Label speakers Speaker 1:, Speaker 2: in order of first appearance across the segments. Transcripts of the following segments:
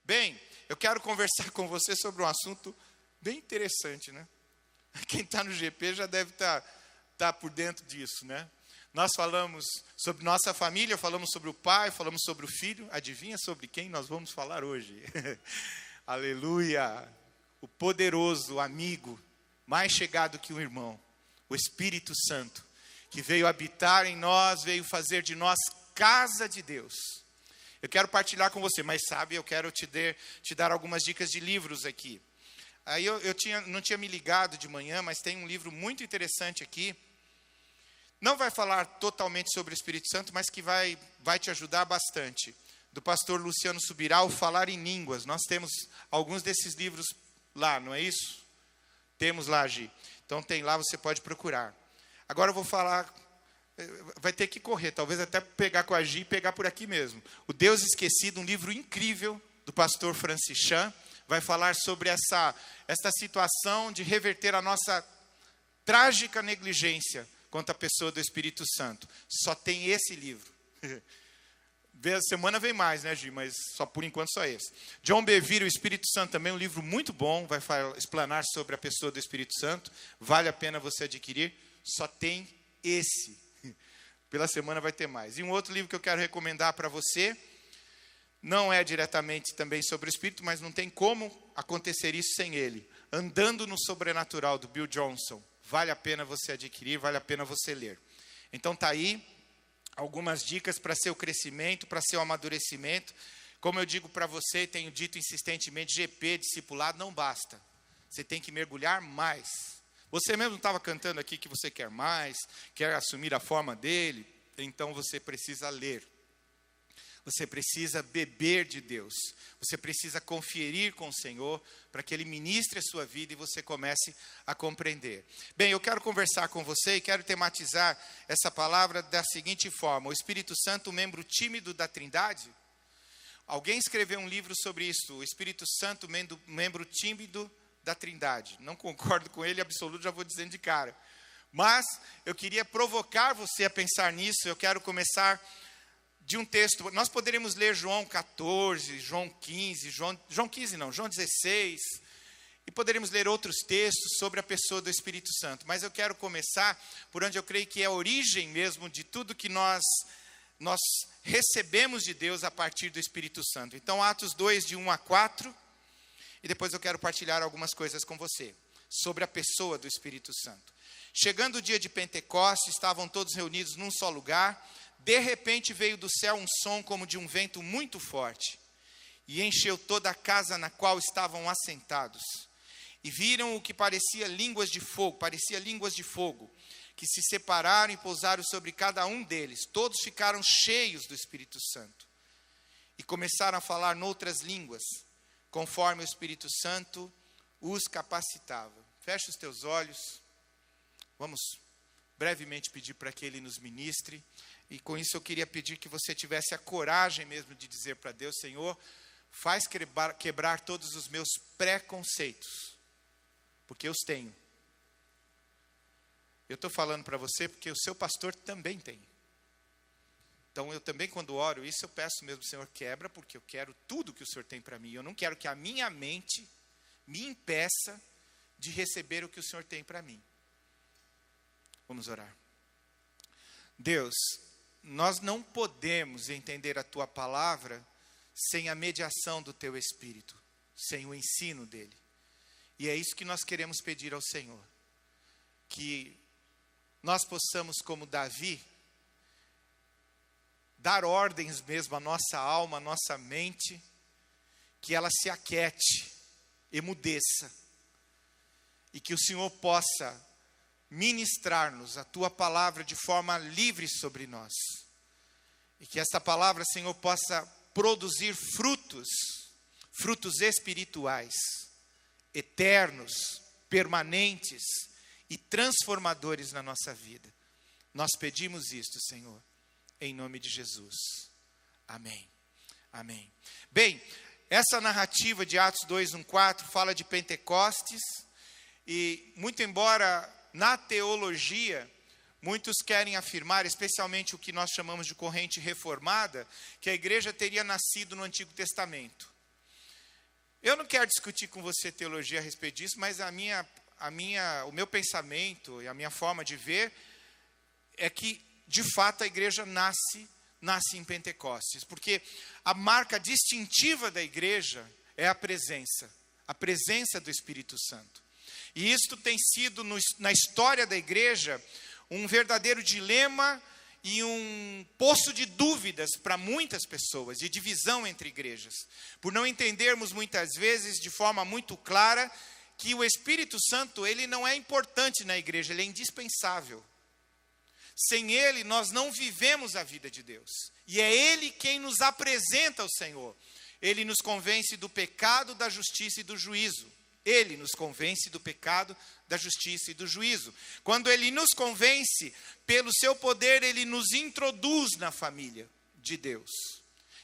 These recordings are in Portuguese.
Speaker 1: Bem, eu quero conversar com você sobre um assunto bem interessante, né? Quem está no GP já deve estar por dentro disso, né? Nós falamos sobre nossa família, falamos sobre o pai, falamos sobre o filho. Adivinha sobre quem nós vamos falar hoje? Aleluia! O poderoso amigo, mais chegado que um irmão, o Espírito Santo, que veio habitar em nós, veio fazer de nós casa de Deus. Eu quero partilhar com você, mas sabe, eu quero te dar algumas dicas de livros aqui. Aí eu não tinha me ligado de manhã, mas tem um livro muito interessante aqui. Não vai falar totalmente sobre o Espírito Santo, mas que vai te ajudar bastante. Do pastor Luciano Subirá, o Falar em Línguas. Nós temos alguns desses livros lá, não é isso? Temos lá, Gi. Então tem lá, você pode procurar. Agora eu vou falar... Vai ter que correr, talvez até pegar com a Gi e pegar por aqui mesmo. O Deus Esquecido, um livro incrível do pastor Francis Chan, vai falar sobre essa situação de reverter a nossa trágica negligência quanto à pessoa do Espírito Santo. Só tem esse livro. A semana vem mais, né, Gi? Mas só por enquanto só esse. John Bevere, o Espírito Santo, também um livro muito bom, vai explanar sobre a pessoa do Espírito Santo. Vale a pena você adquirir. Só tem esse. Pela semana vai ter mais. E um outro livro que eu quero recomendar para você, não é diretamente também sobre o Espírito, mas não tem como acontecer isso sem ele. Andando no Sobrenatural, do Bill Johnson. Vale a pena você adquirir, vale a pena você ler. Então está aí algumas dicas para seu crescimento, para seu amadurecimento. Como eu digo para você, e tenho dito insistentemente, GP, discipulado, não basta. Você tem que mergulhar mais. Você mesmo estava cantando aqui que você quer mais, quer assumir a forma dele, então você precisa ler. Você precisa beber de Deus. Você precisa conferir com o Senhor para que Ele ministre a sua vida e você comece a compreender. Bem, eu quero conversar com você e quero tematizar essa palavra da seguinte forma. O Espírito Santo, membro tímido da Trindade? Alguém escreveu um livro sobre isso. O Espírito Santo, membro tímido da Trindade. Não concordo com ele, absoluto, já vou dizendo de cara. Mas eu queria provocar você a pensar nisso. Eu quero começar de um texto. Nós poderíamos ler João 14, João 15, João 16. E poderíamos ler outros textos sobre a pessoa do Espírito Santo. Mas eu quero começar por onde eu creio que é a origem mesmo de tudo que nós recebemos de Deus a partir do Espírito Santo. Então, Atos 2, de 1 a 4. E depois eu quero partilhar algumas coisas com você sobre a pessoa do Espírito Santo. Chegando o dia de Pentecostes, estavam todos reunidos num só lugar. De repente veio do céu um som como de um vento muito forte, e encheu toda a casa na qual estavam assentados. E viram o que parecia línguas de fogo, que se separaram e pousaram sobre cada um deles. Todos ficaram cheios do Espírito Santo. E começaram a falar noutras línguas, conforme o Espírito Santo os capacitava. Fecha os teus olhos. Vamos brevemente pedir para que Ele nos ministre. E com isso eu queria pedir que você tivesse a coragem mesmo de dizer para Deus: Senhor, faz quebrar todos os meus preconceitos, porque eu os tenho. Eu estou falando para você porque o seu pastor também tem. Então eu também, quando oro isso, eu peço mesmo: Senhor, quebra, porque eu quero tudo que o Senhor tem para mim. Eu não quero que a minha mente me impeça de receber o que o Senhor tem para mim. Vamos orar. Deus, nós não podemos entender a Tua palavra sem a mediação do Teu Espírito, sem o ensino dEle. E é isso que nós queremos pedir ao Senhor. Que nós possamos, como Davi, dar ordens mesmo à nossa alma, à nossa mente, que ela se aquiete, emudeça, e que o Senhor possa ministrar-nos a Tua palavra de forma livre sobre nós. E que essa palavra, Senhor, possa produzir frutos espirituais, eternos, permanentes e transformadores na nossa vida. Nós pedimos isto, Senhor, em nome de Jesus. Amém. Amém. Bem, essa narrativa de Atos 2, 1, 4 fala de Pentecostes, e muito embora na teologia muitos querem afirmar, especialmente o que nós chamamos de corrente reformada, que a igreja teria nascido no Antigo Testamento. Eu não quero discutir com você teologia a respeito disso, mas o meu pensamento e a minha forma de ver é que, de fato, a igreja nasce em Pentecostes, porque a marca distintiva da igreja é a presença do Espírito Santo. E isto tem sido, na história da igreja, um verdadeiro dilema e um poço de dúvidas para muitas pessoas, de divisão entre igrejas, por não entendermos muitas vezes de forma muito clara que o Espírito Santo, ele não é importante na igreja, ele é indispensável. Sem ele, nós não vivemos a vida de Deus. E é ele quem nos apresenta ao Senhor. Ele nos convence do pecado, da justiça e do juízo. Ele nos convence do pecado, da justiça e do juízo. Quando ele nos convence, pelo seu poder, ele nos introduz na família de Deus.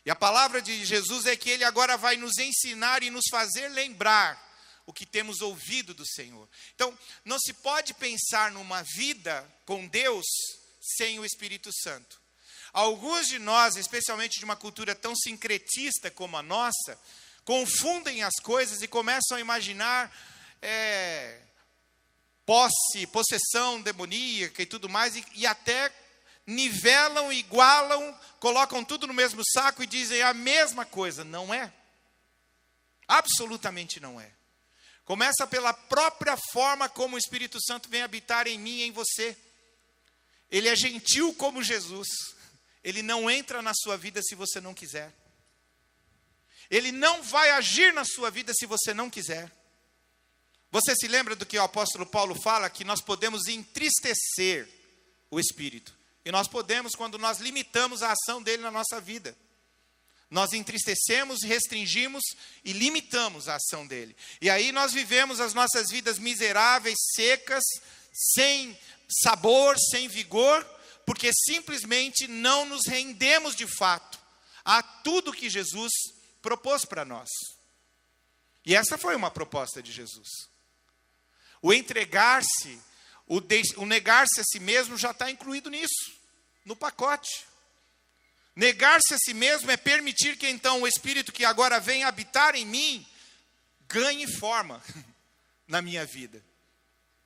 Speaker 1: E a palavra de Jesus é que ele agora vai nos ensinar e nos fazer lembrar o que temos ouvido do Senhor. Então, não se pode pensar numa vida com Deus sem o Espírito Santo. Alguns de nós, especialmente de uma cultura tão sincretista como a nossa, confundem as coisas e começam a imaginar possessão demoníaca e tudo mais, e até nivelam, igualam, colocam tudo no mesmo saco e dizem a mesma coisa. Não é. Absolutamente não é. Começa pela própria forma como o Espírito Santo vem habitar em mim e em você. Ele é gentil como Jesus. Ele não entra na sua vida se você não quiser. Ele não vai agir na sua vida se você não quiser. Você se lembra do que o apóstolo Paulo fala? Que nós podemos entristecer o Espírito. E nós podemos quando nós limitamos a ação dele na nossa vida. Nós entristecemos, restringimos e limitamos a ação dele. E aí nós vivemos as nossas vidas miseráveis, secas, sem sabor, sem vigor, porque simplesmente não nos rendemos de fato a tudo que Jesus propôs para nós. E essa foi uma proposta de Jesus. O entregar-se, o negar-se a si mesmo já está incluído nisso, no pacote. Negar-se a si mesmo é permitir que então o Espírito que agora vem habitar em mim ganhe forma na minha vida.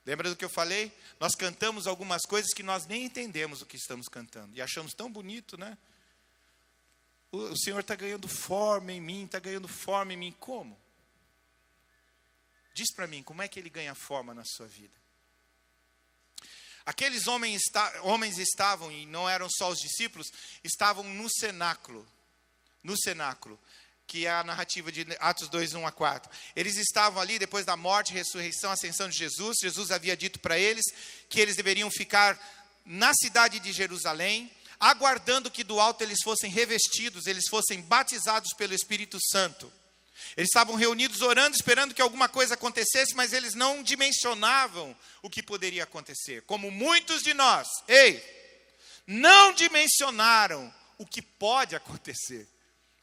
Speaker 1: Lembra do que eu falei? Nós cantamos algumas coisas que nós nem entendemos o que estamos cantando. E achamos tão bonito, né? O Senhor está ganhando forma em mim, está ganhando forma em mim. Como? Diz para mim, como é que ele ganha forma na sua vida? Aqueles homens estavam, e não eram só os discípulos, estavam no cenáculo, que é a narrativa de Atos 2, 1 a 4. Eles estavam ali depois da morte, ressurreição, ascensão de Jesus. Jesus havia dito para eles que eles deveriam ficar na cidade de Jerusalém, aguardando que do alto eles fossem revestidos, eles fossem batizados pelo Espírito Santo. Eles estavam reunidos orando, esperando que alguma coisa acontecesse, mas eles não dimensionavam o que poderia acontecer. Como muitos de nós, não dimensionaram o que pode acontecer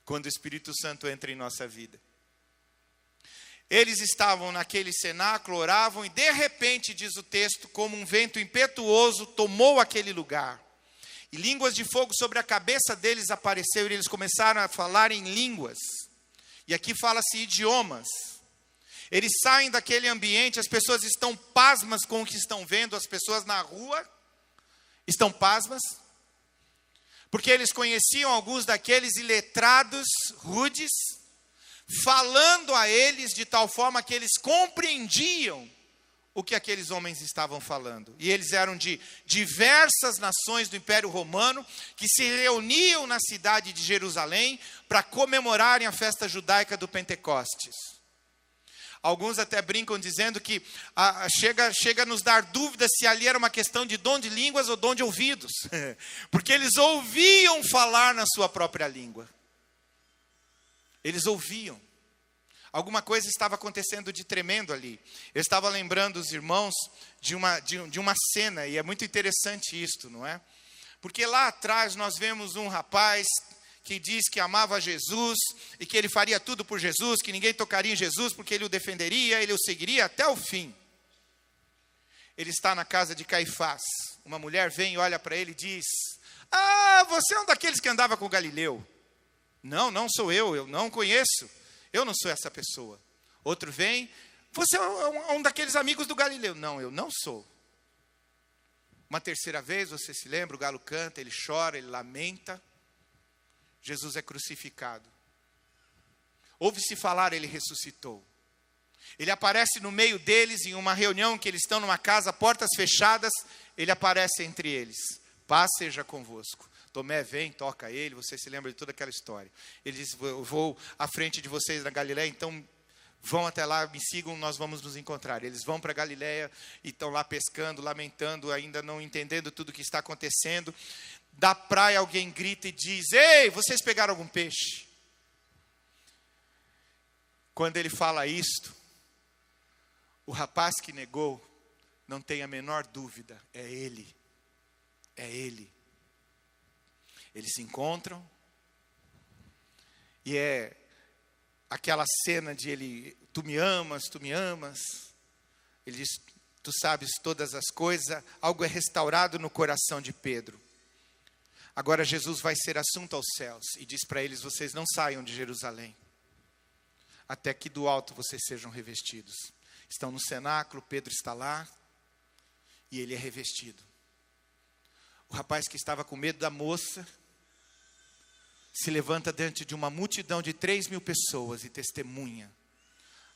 Speaker 1: quando o Espírito Santo entra em nossa vida. Eles estavam naquele cenáculo, oravam, e de repente, diz o texto, como um vento impetuoso tomou aquele lugar. E línguas de fogo sobre a cabeça deles apareceram, e eles começaram a falar em línguas. E aqui fala-se idiomas. Eles saem daquele ambiente, as pessoas estão pasmas com o que estão vendo, as pessoas na rua estão pasmas, porque eles conheciam alguns daqueles iletrados, rudes, falando a eles de tal forma que eles compreendiam o que aqueles homens estavam falando. E eles eram de diversas nações do Império Romano, que se reuniam na cidade de Jerusalém para comemorarem a festa judaica do Pentecostes. Alguns até brincam dizendo que chega a nos dar dúvida se ali era uma questão de dom de línguas ou dom de ouvidos. Porque eles ouviam falar na sua própria língua. Eles ouviam. Alguma coisa estava acontecendo de tremendo ali. Eu estava lembrando os irmãos de uma cena, e é muito interessante isto, não é? Porque lá atrás nós vemos um rapaz que diz que amava Jesus, e que ele faria tudo por Jesus, que ninguém tocaria em Jesus, porque ele o defenderia, ele o seguiria até o fim. Ele está na casa de Caifás. Uma mulher vem e olha para ele e diz: você é um daqueles que andava com Galileu. Não sou eu não conheço. Eu não sou essa pessoa. Outro vem, você é um daqueles amigos do Galileu. Não, eu não sou. Uma terceira vez, você se lembra, o galo canta, ele chora, ele lamenta. Jesus é crucificado. Ouve-se falar, ele ressuscitou. Ele aparece no meio deles, em uma reunião que eles estão numa casa, portas fechadas, ele aparece entre eles. Paz seja convosco. Tomé vem, toca ele, você se lembra de toda aquela história. Ele diz, eu vou à frente de vocês na Galileia, então vão até lá, me sigam, nós vamos nos encontrar. Eles vão para a Galileia e estão lá pescando, lamentando, ainda não entendendo tudo o que está acontecendo. Da praia alguém grita e diz, ei, vocês pegaram algum peixe? Quando ele fala isto, o rapaz que negou, não tem a menor dúvida, é ele. É ele. Eles se encontram, e é aquela cena de ele, tu me amas, ele diz, tu sabes todas as coisas, algo é restaurado no coração de Pedro. Agora Jesus vai ser assunto aos céus, e diz para eles, vocês não saiam de Jerusalém, até que do alto vocês sejam revestidos. Estão no cenáculo, Pedro está lá, e ele é revestido. O rapaz que estava com medo da moça, se levanta diante de uma multidão de 3.000 pessoas e testemunha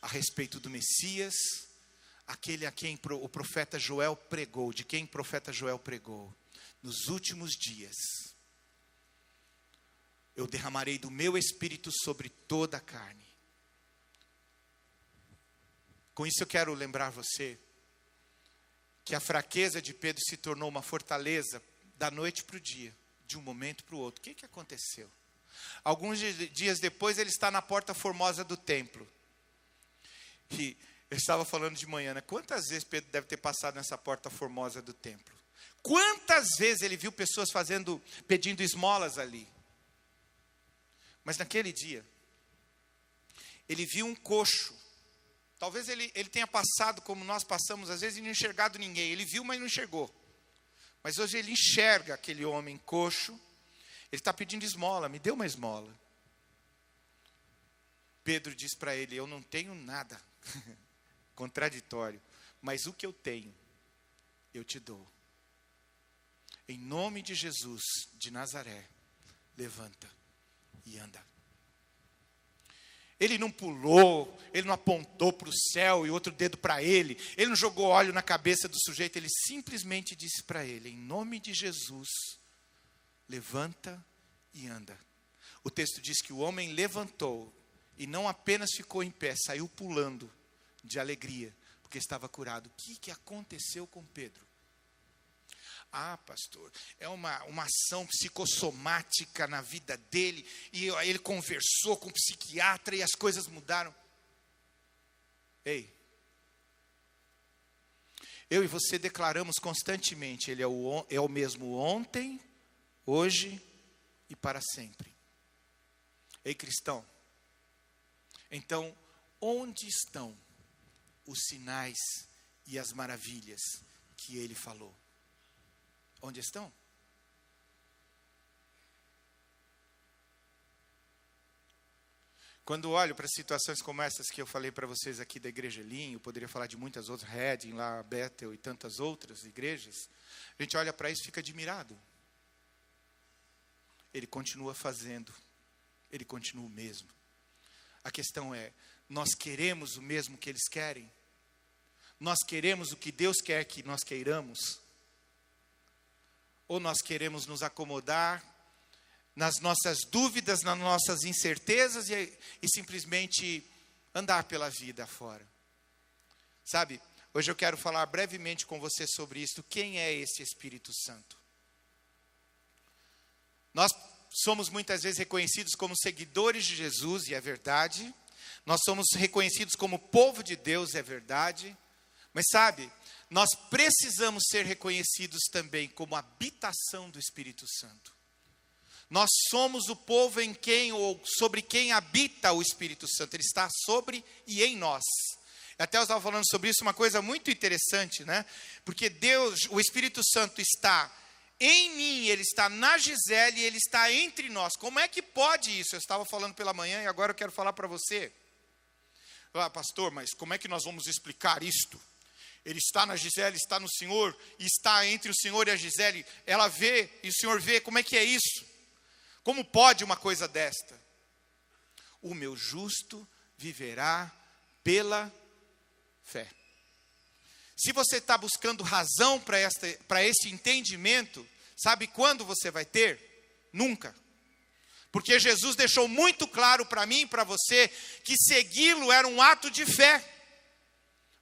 Speaker 1: a respeito do Messias, aquele a quem o profeta Joel pregou, de quem o profeta Joel pregou. Nos últimos dias, eu derramarei do meu Espírito sobre toda a carne. Com isso eu quero lembrar você que a fraqueza de Pedro se tornou uma fortaleza da noite para o dia, de um momento para o outro. O que aconteceu? Alguns dias depois ele está na porta formosa do templo. E eu estava falando de manhã, né? Quantas vezes Pedro deve ter passado nessa porta formosa do templo? Quantas vezes ele viu pessoas pedindo esmolas ali? Mas naquele dia, ele viu um coxo. Talvez ele tenha passado como nós passamos, às vezes e não enxergado ninguém. Ele viu, mas não enxergou. Mas hoje ele enxerga aquele homem coxo. Ele está pedindo esmola, me dê uma esmola. Pedro diz para ele, eu não tenho nada. Contraditório. Mas o que eu tenho, eu te dou. Em nome de Jesus de Nazaré, levanta e anda. Ele não pulou, ele não apontou para o céu e outro dedo para ele não jogou óleo na cabeça do sujeito, ele simplesmente disse para ele, em nome de Jesus, levanta e anda. O texto diz que o homem levantou e não apenas ficou em pé, saiu pulando de alegria, porque estava curado. O que aconteceu com Pedro? Ah, pastor, é uma ação psicossomática na vida dele, e ele conversou com o psiquiatra e as coisas mudaram. Ei, eu e você declaramos constantemente, ele é o mesmo ontem, hoje e para sempre. Ei, cristão, então, onde estão os sinais e as maravilhas que ele falou? Onde estão? Quando olho para situações como essas que eu falei para vocês aqui da Igreja Elim, eu poderia falar de muitas outras, Redding, lá, Bethel e tantas outras igrejas, a gente olha para isso e fica admirado. Ele continua fazendo, ele continua o mesmo. A questão é, nós queremos o mesmo que eles querem? Nós queremos o que Deus quer que nós queiramos? Ou nós queremos nos acomodar nas nossas dúvidas, nas nossas incertezas e simplesmente andar pela vida fora? Sabe, hoje eu quero falar brevemente com você sobre isso. Quem é esse Espírito Santo? Nós somos muitas vezes reconhecidos como seguidores de Jesus, e é verdade. Nós somos reconhecidos como povo de Deus, é verdade. Mas sabe, nós precisamos ser reconhecidos também como habitação do Espírito Santo. Nós somos o povo em quem ou sobre quem habita o Espírito Santo. Ele está sobre e em nós. Até eu estava falando sobre isso, uma coisa muito interessante, né? Porque Deus, o Espírito Santo está em mim, ele está na Gisele e ele está entre nós. Como é que pode isso? Eu estava falando pela manhã e agora eu quero falar para você. Ah, pastor, mas como é que nós vamos explicar isto? Ele está na Gisele, está no Senhor, e está entre o Senhor e a Gisele. Ela vê e o Senhor vê. Como é que é isso? Como pode uma coisa desta? O meu justo viverá pela fé. Se você está buscando razão para esse entendimento, sabe quando você vai ter? Nunca. Porque Jesus deixou muito claro para mim e para você que segui-lo era um ato de fé.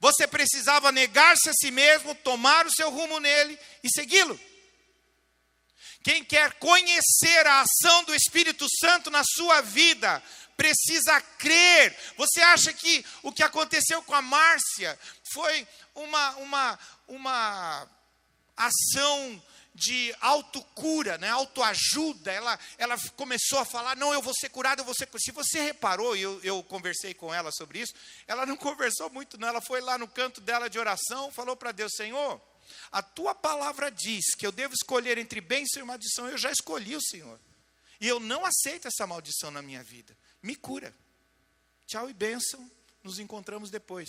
Speaker 1: Você precisava negar-se a si mesmo, tomar o seu rumo nele e segui-lo. Quem quer conhecer a ação do Espírito Santo na sua vida, precisa crer. Você acha que o que aconteceu com a Márcia foi uma ação de autocura, né? Autoajuda? Ela começou a falar, não, eu vou ser curada, eu vou ser curada. Se você reparou, e eu conversei com ela sobre isso, ela não conversou muito não, ela foi lá no canto dela de oração, falou para Deus, Senhor, a tua palavra diz que eu devo escolher entre bênção e maldição, eu já escolhi o Senhor, e eu não aceito essa maldição na minha vida, me cura, tchau e bênção, nos encontramos depois.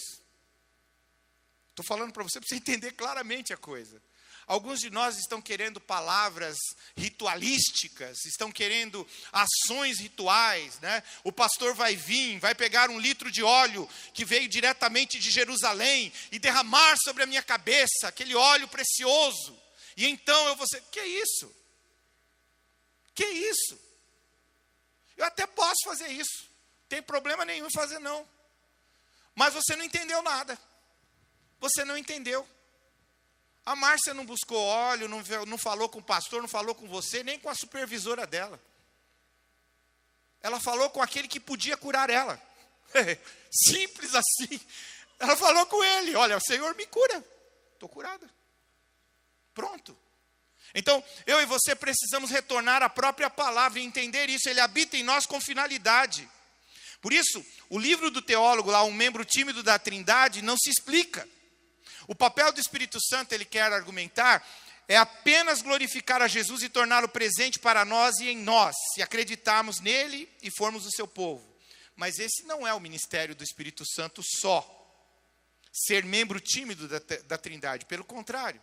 Speaker 1: Estou falando para você entender claramente a coisa. Alguns de nós estão querendo palavras ritualísticas, estão querendo ações rituais, né? O pastor vai vir, vai pegar 1 litro de óleo que veio diretamente de Jerusalém e derramar sobre a minha cabeça, aquele óleo precioso. E então eu vou ser, que isso? Que isso? Eu até posso fazer isso, não tem problema nenhum em fazer não. Mas você não entendeu nada, você não entendeu. A Márcia não buscou óleo, não falou com o pastor, não falou com você, nem com a supervisora dela. Ela falou com aquele que podia curar ela. Simples assim. Ela falou com ele, olha, o Senhor me cura. Estou curada. Pronto. Então, eu e você precisamos retornar à própria palavra e entender isso. Ele habita em nós com finalidade. Por isso, o livro do teólogo, lá, um membro tímido da Trindade, não se explica. O papel do Espírito Santo, ele quer argumentar, é apenas glorificar a Jesus e torná-lo presente para nós e em nós, se acreditarmos nele e formos o seu povo. Mas esse não é o ministério do Espírito Santo só, ser membro tímido da Trindade, pelo contrário.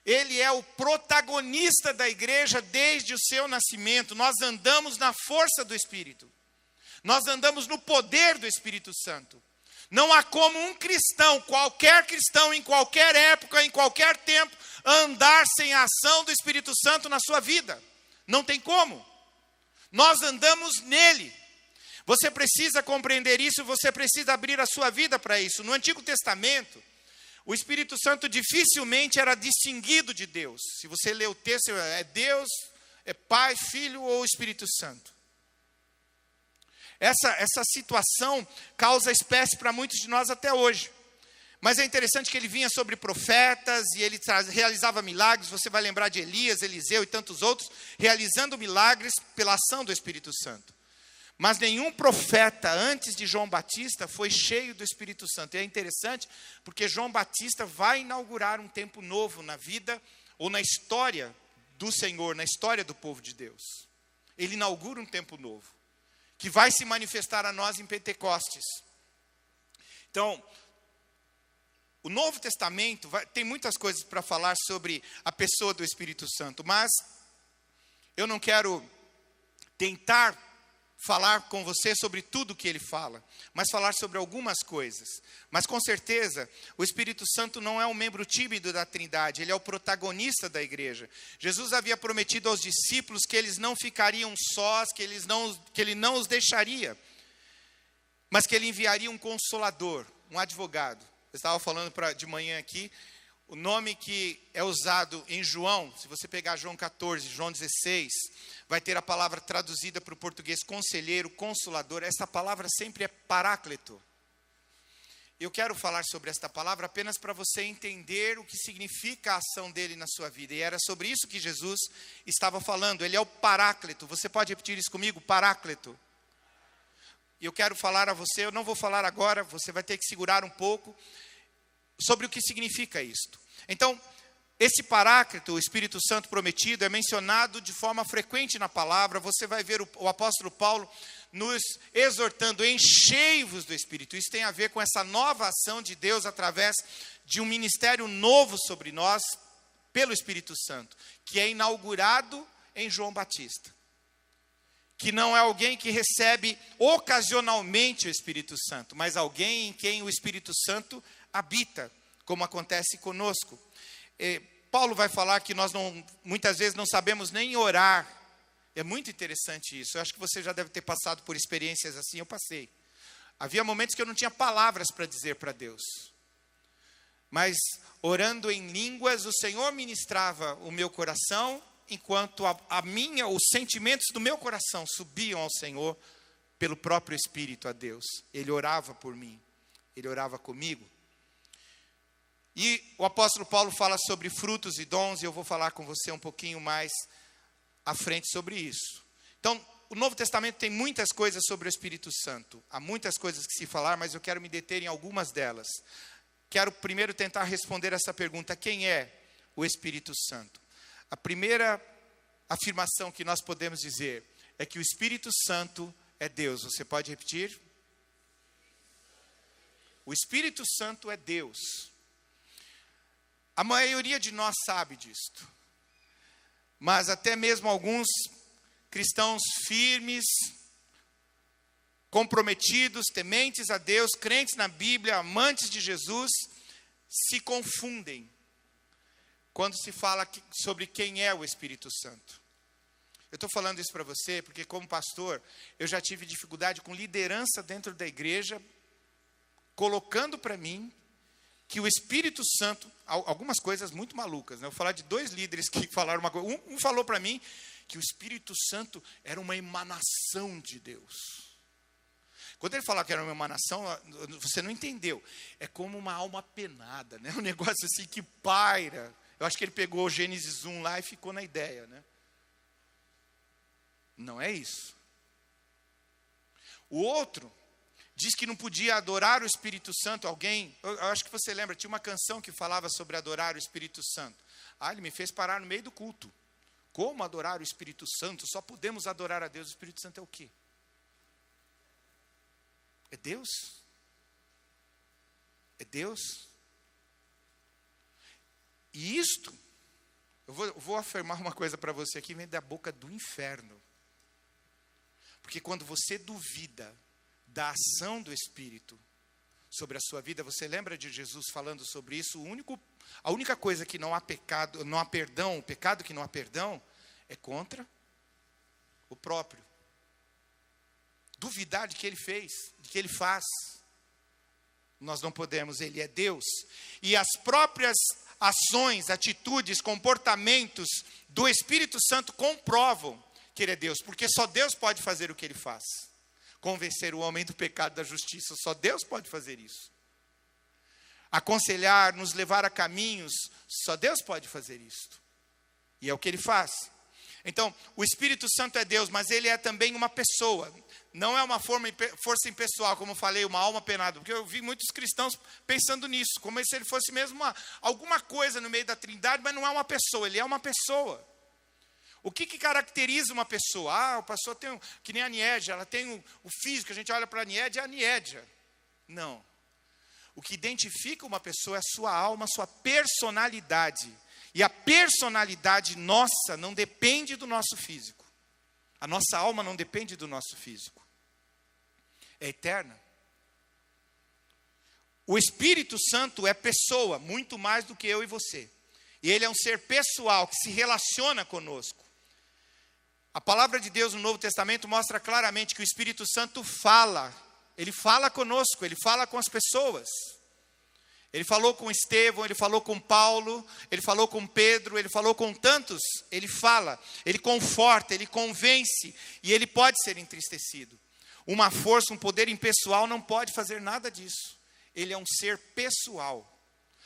Speaker 1: Ele é o protagonista da igreja desde o seu nascimento. Nós andamos na força do Espírito, nós andamos no poder do Espírito Santo. Não há como um cristão, qualquer cristão, em qualquer época, em qualquer tempo, andar sem a ação do Espírito Santo na sua vida. Não tem como. Nós andamos nele. Você precisa compreender isso, você precisa abrir a sua vida para isso. No Antigo Testamento, o Espírito Santo dificilmente era distinguido de Deus. Se você ler o texto, é Deus, é Pai, Filho ou Espírito Santo. Essa situação causa espécie para muitos de nós até hoje. Mas é interessante que ele vinha sobre profetas e ele realizava milagres. Você vai lembrar de Elias, Eliseu e tantos outros, realizando milagres pela ação do Espírito Santo. Mas nenhum profeta antes de João Batista foi cheio do Espírito Santo. E é interessante porque João Batista vai inaugurar um tempo novo na vida ou na história do Senhor, na história do povo de Deus. Ele inaugura um tempo novo, que vai se manifestar a nós em Pentecostes. Então, o Novo Testamento tem muitas coisas para falar sobre a pessoa do Espírito Santo, mas eu não quero tentar falar com você sobre tudo que ele fala, mas falar sobre algumas coisas. Mas com certeza, o Espírito Santo não é um membro tímido da Trindade, ele é o protagonista da igreja. Jesus havia prometido aos discípulos que eles não ficariam sós, que ele não os deixaria, mas que ele enviaria um consolador, um advogado. Eu estava falando de manhã aqui, o nome que é usado em João, se você pegar João 14, João 16, vai ter a palavra traduzida para o português conselheiro, consolador. Essa palavra sempre é paráclito. Eu quero falar sobre esta palavra apenas para você entender o que significa a ação dele na sua vida. E era sobre isso que Jesus estava falando. Ele é o paráclito. Você pode repetir isso comigo? Paráclito. E eu quero falar a você, eu não vou falar agora, você vai ter que segurar um pouco, sobre o que significa isto. Então, esse paráclito, o Espírito Santo prometido, é mencionado de forma frequente na palavra. Você vai ver o apóstolo Paulo, nos exortando, enchei-vos do Espírito. Isso tem a ver com essa nova ação de Deus através de um ministério novo sobre nós, pelo Espírito Santo, que é inaugurado em João Batista. Que não é alguém que recebe ocasionalmente o Espírito Santo, mas alguém em quem o Espírito Santo habita, como acontece conosco. Paulo vai falar que nós muitas vezes não sabemos nem orar. É muito interessante isso. Eu acho que você já deve ter passado por experiências assim, eu passei. Havia momentos que eu não tinha palavras para dizer para Deus. Mas orando em línguas, o Senhor ministrava o meu coração, enquanto os sentimentos do meu coração subiam ao Senhor pelo próprio Espírito a Deus. Ele orava por mim, ele orava comigo. E o apóstolo Paulo fala sobre frutos e dons, e eu vou falar com você um pouquinho mais à frente sobre isso. Então, o Novo Testamento tem muitas coisas sobre o Espírito Santo. Há muitas coisas que se falar, mas eu quero me deter em algumas delas. Quero primeiro tentar responder essa pergunta: quem é o Espírito Santo? A primeira afirmação que nós podemos dizer é que o Espírito Santo é Deus. Você pode repetir? O Espírito Santo é Deus. A maioria de nós sabe disto. Mas até mesmo alguns cristãos firmes, comprometidos, tementes a Deus, crentes na Bíblia, amantes de Jesus, se confundem quando se fala sobre quem é o Espírito Santo. Eu estou falando isso para você porque, como pastor, eu já tive dificuldade com liderança dentro da igreja, colocando para mim que o Espírito Santo, algumas coisas muito malucas, né? Eu vou falar de 2 líderes que falaram uma coisa. Um falou para mim que o Espírito Santo era uma emanação de Deus. Quando ele falar que era uma emanação, você não entendeu. É como uma alma penada, né? Um negócio assim que paira. Eu acho que ele pegou o Gênesis 1 lá e ficou na ideia, né? Não é isso. O outro diz que não podia adorar o Espírito Santo. Eu acho que você lembra, tinha uma canção que falava sobre adorar o Espírito Santo. Ele me fez parar no meio do culto. Como adorar o Espírito Santo? Só podemos adorar a Deus. O Espírito Santo é o quê? É Deus? É Deus? E isto, eu vou afirmar uma coisa para você aqui, vem da boca do inferno. Porque quando você duvida da ação do Espírito sobre a sua vida, você lembra de Jesus falando sobre isso? A única coisa que não há pecado, não há perdão, o pecado que não há perdão, é contra o próprio. Duvidar de que ele fez, de que ele faz. Nós não podemos, ele é Deus. E as próprias ações, atitudes, comportamentos do Espírito Santo comprovam que ele é Deus, porque só Deus pode fazer o que ele faz. Convencer o homem do pecado e da justiça, só Deus pode fazer isso. Aconselhar, nos levar a caminhos, só Deus pode fazer isso. E é o que ele faz. Então, o Espírito Santo é Deus, mas ele é também uma pessoa. Não é uma força impessoal, como eu falei, uma alma penada. Porque eu vi muitos cristãos pensando nisso, como se ele fosse mesmo alguma coisa no meio da Trindade, mas não é uma pessoa, ele é uma pessoa. O que caracteriza uma pessoa? A pessoa tem, que nem a Niédia, ela tem o físico, a gente olha para a Niédia, é a Niédia. Não. O que identifica uma pessoa é a sua alma, a sua personalidade. E a personalidade nossa não depende do nosso físico. A nossa alma não depende do nosso físico. É eterna. O Espírito Santo é pessoa, muito mais do que eu e você. E ele é um ser pessoal, que se relaciona conosco. A palavra de Deus no Novo Testamento mostra claramente que o Espírito Santo fala. Ele fala conosco, ele fala com as pessoas. Ele falou com Estevão, ele falou com Paulo, ele falou com Pedro, ele falou com tantos. Ele fala, ele conforta, ele convence e ele pode ser entristecido. Uma força, um poder impessoal não pode fazer nada disso. Ele é um ser pessoal,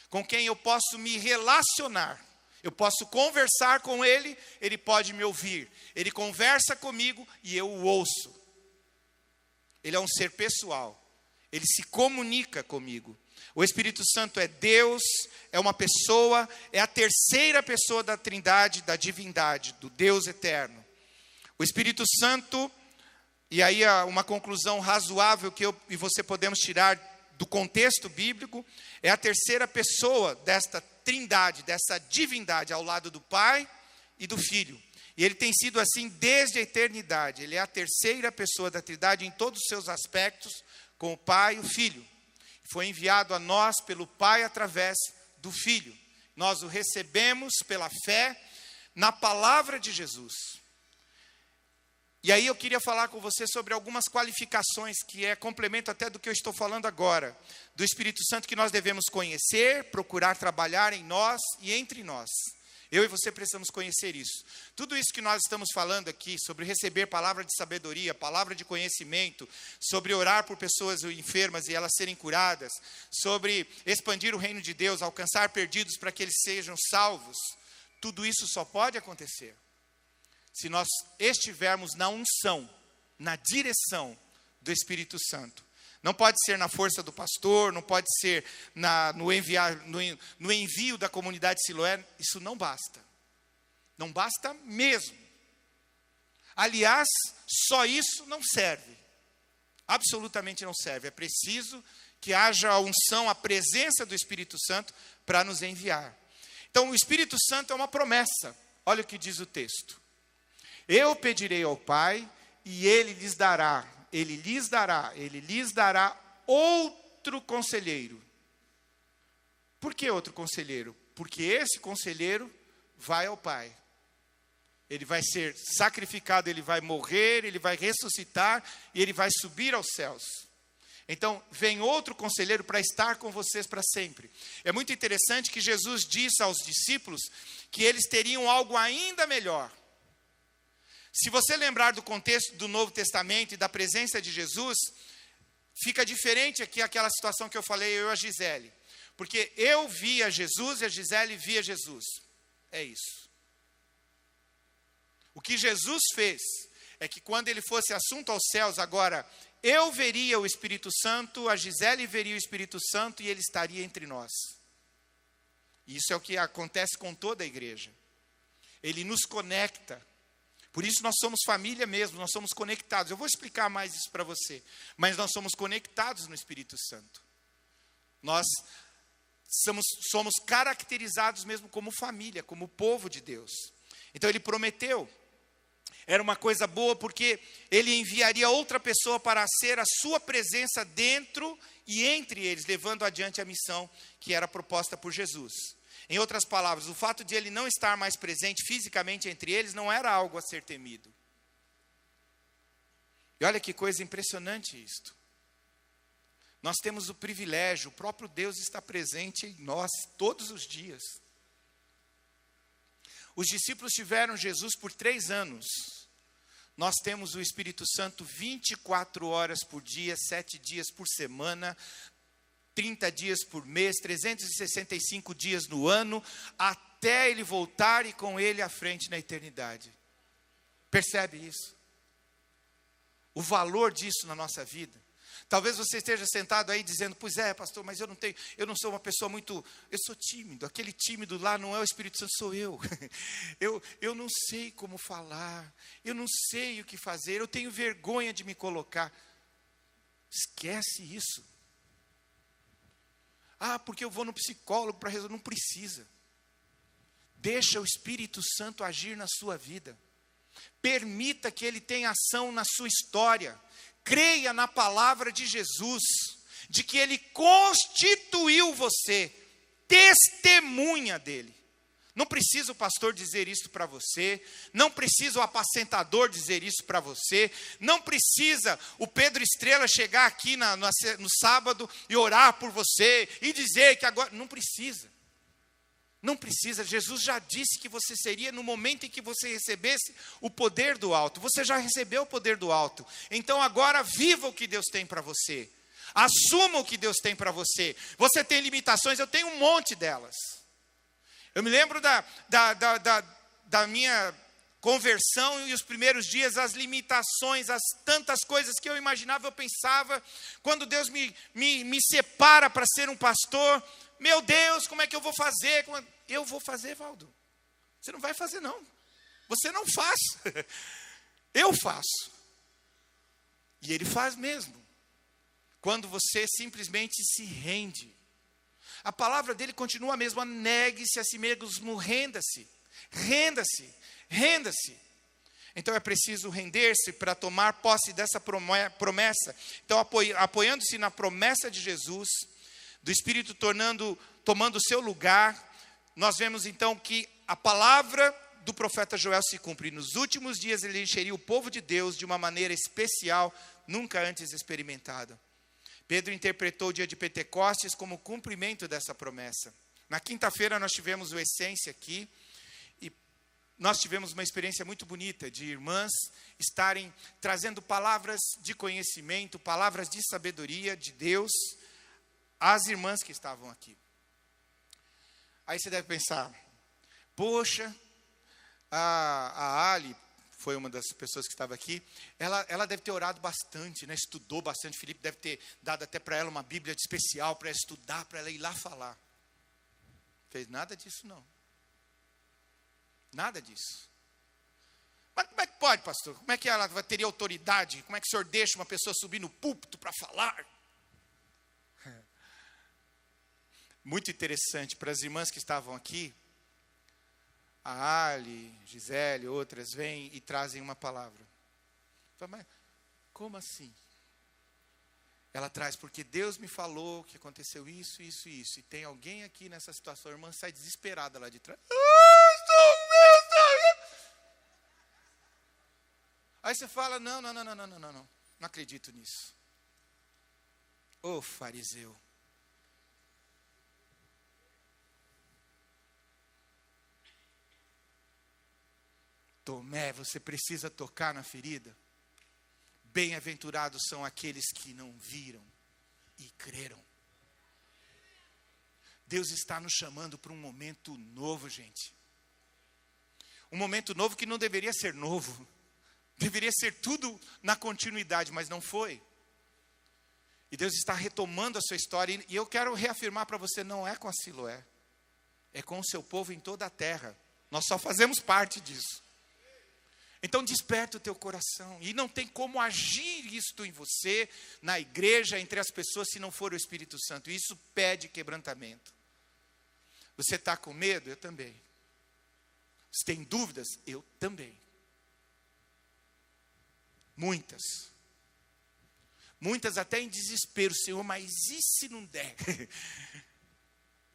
Speaker 1: com quem eu posso me relacionar. Eu posso conversar com ele, ele pode me ouvir. Ele conversa comigo e eu o ouço. Ele é um ser pessoal. Ele se comunica comigo. O Espírito Santo é Deus, é uma pessoa, é a terceira pessoa da Trindade, da divindade, do Deus eterno. O Espírito Santo e aí uma conclusão razoável que eu e você podemos tirar do contexto bíblico, é a terceira pessoa desta trindade, dessa divindade, ao lado do Pai e do Filho. E ele tem sido assim desde a eternidade. Ele é a terceira pessoa da trindade em todos os seus aspectos, com o Pai e o Filho. Foi enviado a nós pelo Pai através do Filho. Nós o recebemos pela fé na palavra de Jesus. E aí eu queria falar com você sobre algumas qualificações, que é complemento até do que eu estou falando agora, do Espírito Santo que nós devemos conhecer, procurar trabalhar em nós e entre nós. Eu e você precisamos conhecer isso. Tudo isso que nós estamos falando aqui, sobre receber palavra de sabedoria, palavra de conhecimento, sobre orar por pessoas enfermas e elas serem curadas, sobre expandir o reino de Deus, alcançar perdidos para que eles sejam salvos, tudo isso só pode acontecer se nós estivermos na unção, na direção do Espírito Santo. Não pode ser na força do pastor, não pode ser no envio da comunidade Siloé. Isso não basta. Não basta mesmo. Aliás, só isso não serve. Absolutamente não serve. É preciso que haja a unção, a presença do Espírito Santo para nos enviar. Então, o Espírito Santo é uma promessa. Olha o que diz o texto. Eu pedirei ao Pai e Ele lhes dará outro conselheiro. Por que outro conselheiro? Porque esse conselheiro vai ao Pai. Ele vai ser sacrificado, ele vai morrer, ele vai ressuscitar e ele vai subir aos céus. Então, vem outro conselheiro para estar com vocês para sempre. É muito interessante que Jesus disse aos discípulos que eles teriam algo ainda melhor. Se você lembrar do contexto do Novo Testamento e da presença de Jesus, fica diferente aqui aquela situação que eu falei, eu e a Gisele. Porque eu via Jesus e a Gisele via Jesus. É isso. O que Jesus fez é que quando ele fosse assunto aos céus, agora eu veria o Espírito Santo, a Gisele veria o Espírito Santo e ele estaria entre nós. Isso é o que acontece com toda a igreja. Ele nos conecta. Por isso nós somos família mesmo, nós somos conectados. Eu vou explicar mais isso para você. Mas nós somos conectados no Espírito Santo. Nós somos caracterizados mesmo como família, como povo de Deus. Então ele prometeu. Era uma coisa boa porque ele enviaria outra pessoa para ser a sua presença dentro e entre eles, levando adiante a missão que era proposta por Jesus. Em outras palavras, o fato de ele não estar mais presente fisicamente entre eles não era algo a ser temido. E olha que coisa impressionante isto. Nós temos o privilégio, o próprio Deus está presente em nós todos os dias. Os discípulos tiveram Jesus por 3 anos. Nós temos o Espírito Santo 24 horas por dia, 7 dias por semana, 30 dias por mês, 365 dias no ano, até ele voltar e com ele à frente na eternidade. Percebe isso? O valor disso na nossa vida. Talvez você esteja sentado aí dizendo, pois é, pastor, mas eu não sou uma pessoa muito, eu sou tímido, aquele tímido lá não é o Espírito Santo, sou eu. Eu não sei como falar, eu não sei o que fazer, eu tenho vergonha de me colocar. Esquece isso. Ah, porque eu vou no psicólogo para resolver. Não precisa. Deixa o Espírito Santo agir na sua vida. Permita que ele tenha ação na sua história. Creia na palavra de Jesus, de que ele constituiu você, testemunha dele. Não precisa o pastor dizer isso para você, não precisa o apacentador dizer isso para você, não precisa o Pedro Estrela chegar aqui no sábado e orar por você e dizer que agora, não precisa. Não precisa, Jesus já disse que você seria no momento em que você recebesse o poder do alto. Você já recebeu o poder do alto. Então agora viva o que Deus tem para você. Assuma o que Deus tem para você. Você tem limitações, eu tenho um monte delas. Eu me lembro da minha conversão e os primeiros dias, as limitações, as tantas coisas que eu imaginava, eu pensava. Quando Deus me separa para ser um pastor, meu Deus, como é que eu vou fazer? Eu vou fazer, Valdo. Você não vai fazer, não. Você não faz. Eu faço. E Ele faz mesmo, quando você simplesmente se rende. A palavra dele continua a mesma: negue-se a si mesmo, renda-se, renda-se, renda-se. Então é preciso render-se para tomar posse dessa promessa. Então, apoiando-se na promessa de Jesus, do Espírito tomando o seu lugar, nós vemos então que a palavra do profeta Joel se cumpre. Nos últimos dias ele encheria o povo de Deus de uma maneira especial, nunca antes experimentada. Pedro interpretou o dia de Pentecostes como cumprimento dessa promessa. Na quinta-feira nós tivemos o Essência aqui, e nós tivemos uma experiência muito bonita de irmãs estarem trazendo palavras de conhecimento, palavras de sabedoria de Deus às irmãs que estavam aqui. Aí você deve pensar, poxa, a Ali foi uma das pessoas que estava aqui, ela deve ter orado bastante, né? Estudou bastante. Felipe deve ter dado até para ela uma Bíblia especial para ela estudar, para ela ir lá falar. Fez nada disso, não. Nada disso. Mas como é que pode, pastor? Como é que ela teria autoridade? Como é que o senhor deixa uma pessoa subir no púlpito para falar? Muito interessante para as irmãs que estavam aqui. A Ali, Gisele, outras vêm e trazem uma palavra. Mas como assim? Ela traz, porque Deus me falou que aconteceu isso, isso e isso. E tem alguém aqui nessa situação. A irmã sai desesperada lá de trás. Aí você fala, não acredito nisso. Ô fariseu. Tomé, você precisa tocar na ferida. Bem-aventurados são aqueles que não viram e creram. Deus está nos chamando para um momento novo, gente. Um momento novo que não deveria ser novo. Deveria ser tudo na continuidade, mas não foi. E Deus está retomando a sua história. E eu quero reafirmar para você, não é com a Siloé. É com o seu povo em toda a terra. Nós só fazemos parte disso. Então desperta o teu coração. E não tem como agir isto em você, na igreja, entre as pessoas, se não for o Espírito Santo. Isso pede quebrantamento. Você está com medo? Eu também. Você tem dúvidas? Eu também. Muitas. Muitas até em desespero. Senhor, mas e se não der?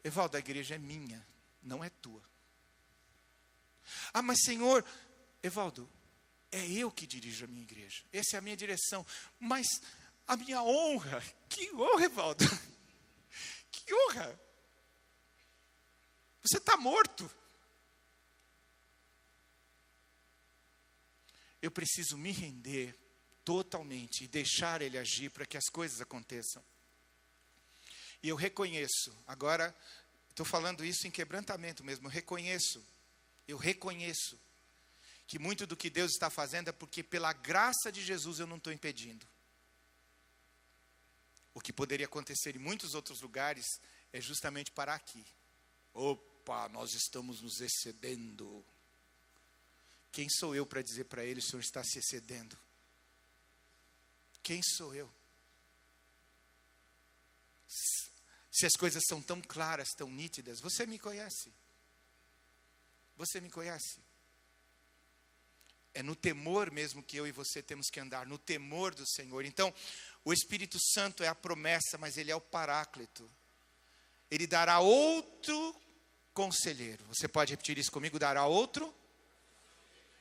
Speaker 1: Evaldo, a igreja é minha, não é tua. Ah, mas Senhor, Evaldo, é eu que dirijo a minha igreja. Essa é a minha direção. Mas a minha honra, que honra, Evaldo. Que honra. Você está morto. Eu preciso me render totalmente e deixar Ele agir para que as coisas aconteçam. E eu reconheço, agora estou falando isso em quebrantamento mesmo, eu reconheço que muito do que Deus está fazendo é porque pela graça de Jesus eu não estou impedindo. O que poderia acontecer em muitos outros lugares é justamente parar aqui. Opa, nós estamos nos excedendo. Quem sou eu para dizer para ele, o Senhor está se excedendo? Quem sou eu? Se as coisas são tão claras, tão nítidas, você me conhece. Você me conhece. É no temor mesmo que eu e você temos que andar, no temor do Senhor. Então, o Espírito Santo é a promessa, mas Ele é o Paráclito. Ele dará outro conselheiro. Você pode repetir isso comigo? Dará outro?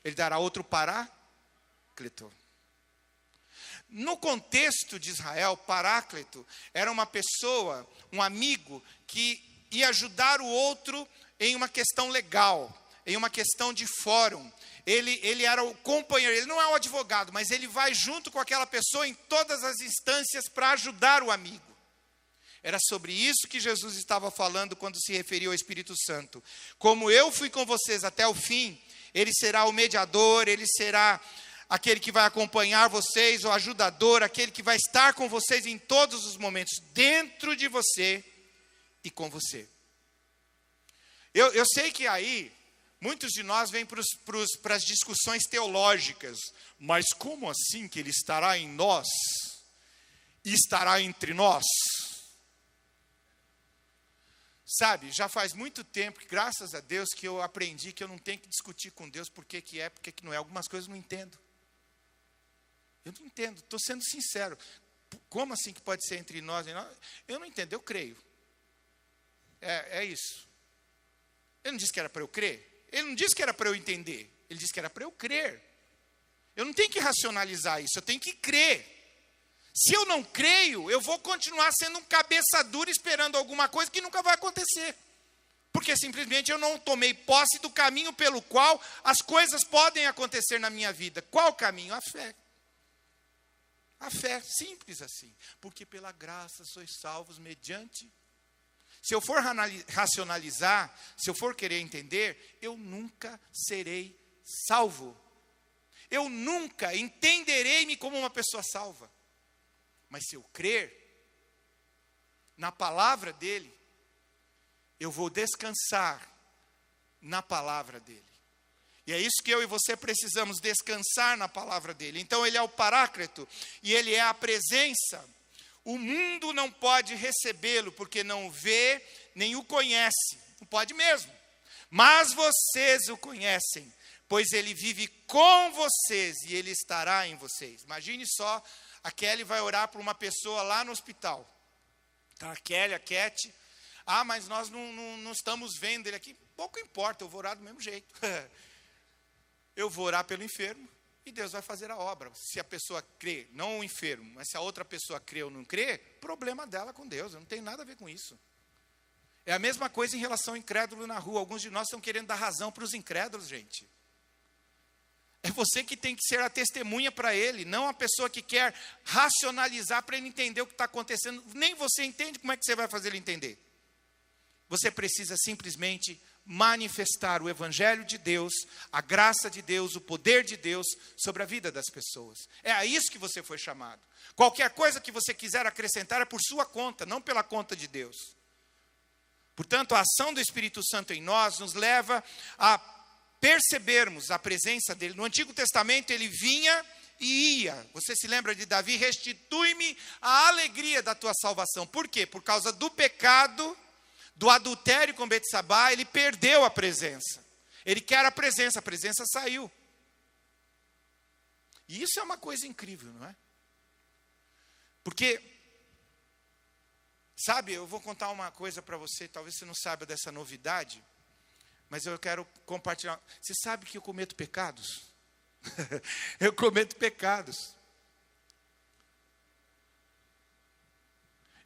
Speaker 1: Ele dará outro Paráclito. No contexto de Israel, Paráclito era uma pessoa, um amigo, que ia ajudar o outro em uma questão legal, em uma questão de fórum. Ele era o companheiro, ele não é o advogado, mas ele vai junto com aquela pessoa em todas as instâncias para ajudar o amigo. Era sobre isso que Jesus estava falando quando se referiu ao Espírito Santo. Como eu fui com vocês até o fim, ele será o mediador, ele será aquele que vai acompanhar vocês, o ajudador, aquele que vai estar com vocês em todos os momentos, dentro de você e com você. Eu sei que aí Muitos de nós vêm para as discussões teológicas. Mas como assim que ele estará em nós e estará entre nós? Sabe, já faz muito tempo, graças a Deus, que eu aprendi que eu não tenho que discutir com Deus por que é, por que não é. Algumas coisas eu não entendo. Eu não entendo, estou sendo sincero. Como assim que pode ser entre nós e nós? Eu não entendo, eu creio. É isso. Ele não disse que era para eu crer. Ele não disse que era para eu entender. Ele disse que era para eu crer. Eu não tenho que racionalizar isso, eu tenho que crer. Se eu não creio, eu vou continuar sendo um cabeça dura esperando alguma coisa que nunca vai acontecer. Porque simplesmente eu não tomei posse do caminho pelo qual as coisas podem acontecer na minha vida. Qual caminho? A fé. A fé, simples assim. Porque pela graça sois salvos mediante. Se eu for racionalizar, se eu for querer entender, eu nunca serei salvo. Eu nunca entenderei-me como uma pessoa salva. Mas se eu crer na palavra dele, eu vou descansar na palavra dele. E é isso que eu e você precisamos, descansar na palavra dele. Então ele é o Paráclito e ele é a presença. O mundo não pode recebê-lo porque não o vê nem o conhece. Não pode mesmo. Mas vocês o conhecem, pois ele vive com vocês e ele estará em vocês. Imagine só, a Kelly vai orar por uma pessoa lá no hospital. Tá, a Kelly, a Cat. Mas nós não estamos vendo ele aqui. Pouco importa, eu vou orar do mesmo jeito. Eu vou orar pelo enfermo e Deus vai fazer a obra. Se a pessoa crê, não o enfermo, mas se a outra pessoa crê ou não crê, problema dela com Deus, eu não tenho nada a ver com isso. É a mesma coisa em relação ao incrédulo na rua. Alguns de nós estão querendo dar razão para os incrédulos, gente. É você que tem que ser a testemunha para ele, não a pessoa que quer racionalizar para ele entender o que está acontecendo. Nem você entende, como é que você vai fazer ele entender? Você precisa simplesmente manifestar o Evangelho de Deus, a graça de Deus, o poder de Deus sobre a vida das pessoas. É a isso que você foi chamado. Qualquer coisa que você quiser acrescentar é por sua conta, não pela conta de Deus. Portanto, a ação do Espírito Santo em nós nos leva a percebermos a presença dele. No Antigo Testamento ele vinha e ia. Você se lembra de Davi? Restitui-me a alegria da tua salvação. Por quê? Por causa do pecado, do adultério com Betsabá, ele perdeu a presença. Ele quer a presença saiu. E isso é uma coisa incrível, não é? Porque, sabe, eu vou contar uma coisa para você, talvez você não saiba dessa novidade, mas eu quero compartilhar. Você sabe que eu cometo pecados? Eu cometo pecados.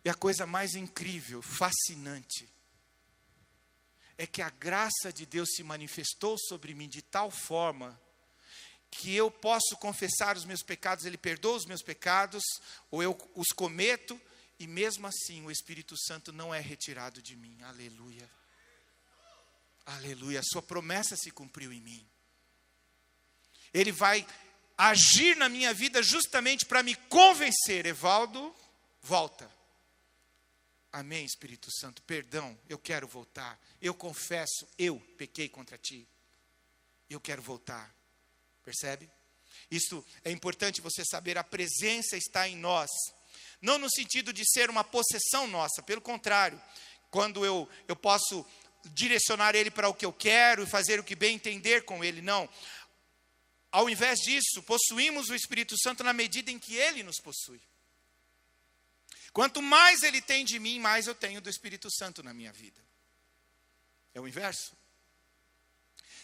Speaker 1: E a coisa mais incrível, fascinante, é que a graça de Deus se manifestou sobre mim de tal forma que eu posso confessar os meus pecados, ele perdoa os meus pecados, ou eu os cometo, e mesmo assim o Espírito Santo não é retirado de mim. Aleluia. Aleluia, a sua promessa se cumpriu em mim. Ele vai agir na minha vida justamente para me convencer. Evaldo, volta. Amém, Espírito Santo, perdão, eu quero voltar. Eu confesso, eu pequei contra ti. Eu quero voltar. Percebe? Isso é importante você saber, a presença está em nós. Não no sentido de ser uma possessão nossa, pelo contrário. Quando eu posso direcionar ele para o que eu quero e fazer o que bem entender com ele, não. Ao invés disso, possuímos o Espírito Santo na medida em que ele nos possui. Quanto mais ele tem de mim, mais eu tenho do Espírito Santo na minha vida. É o inverso.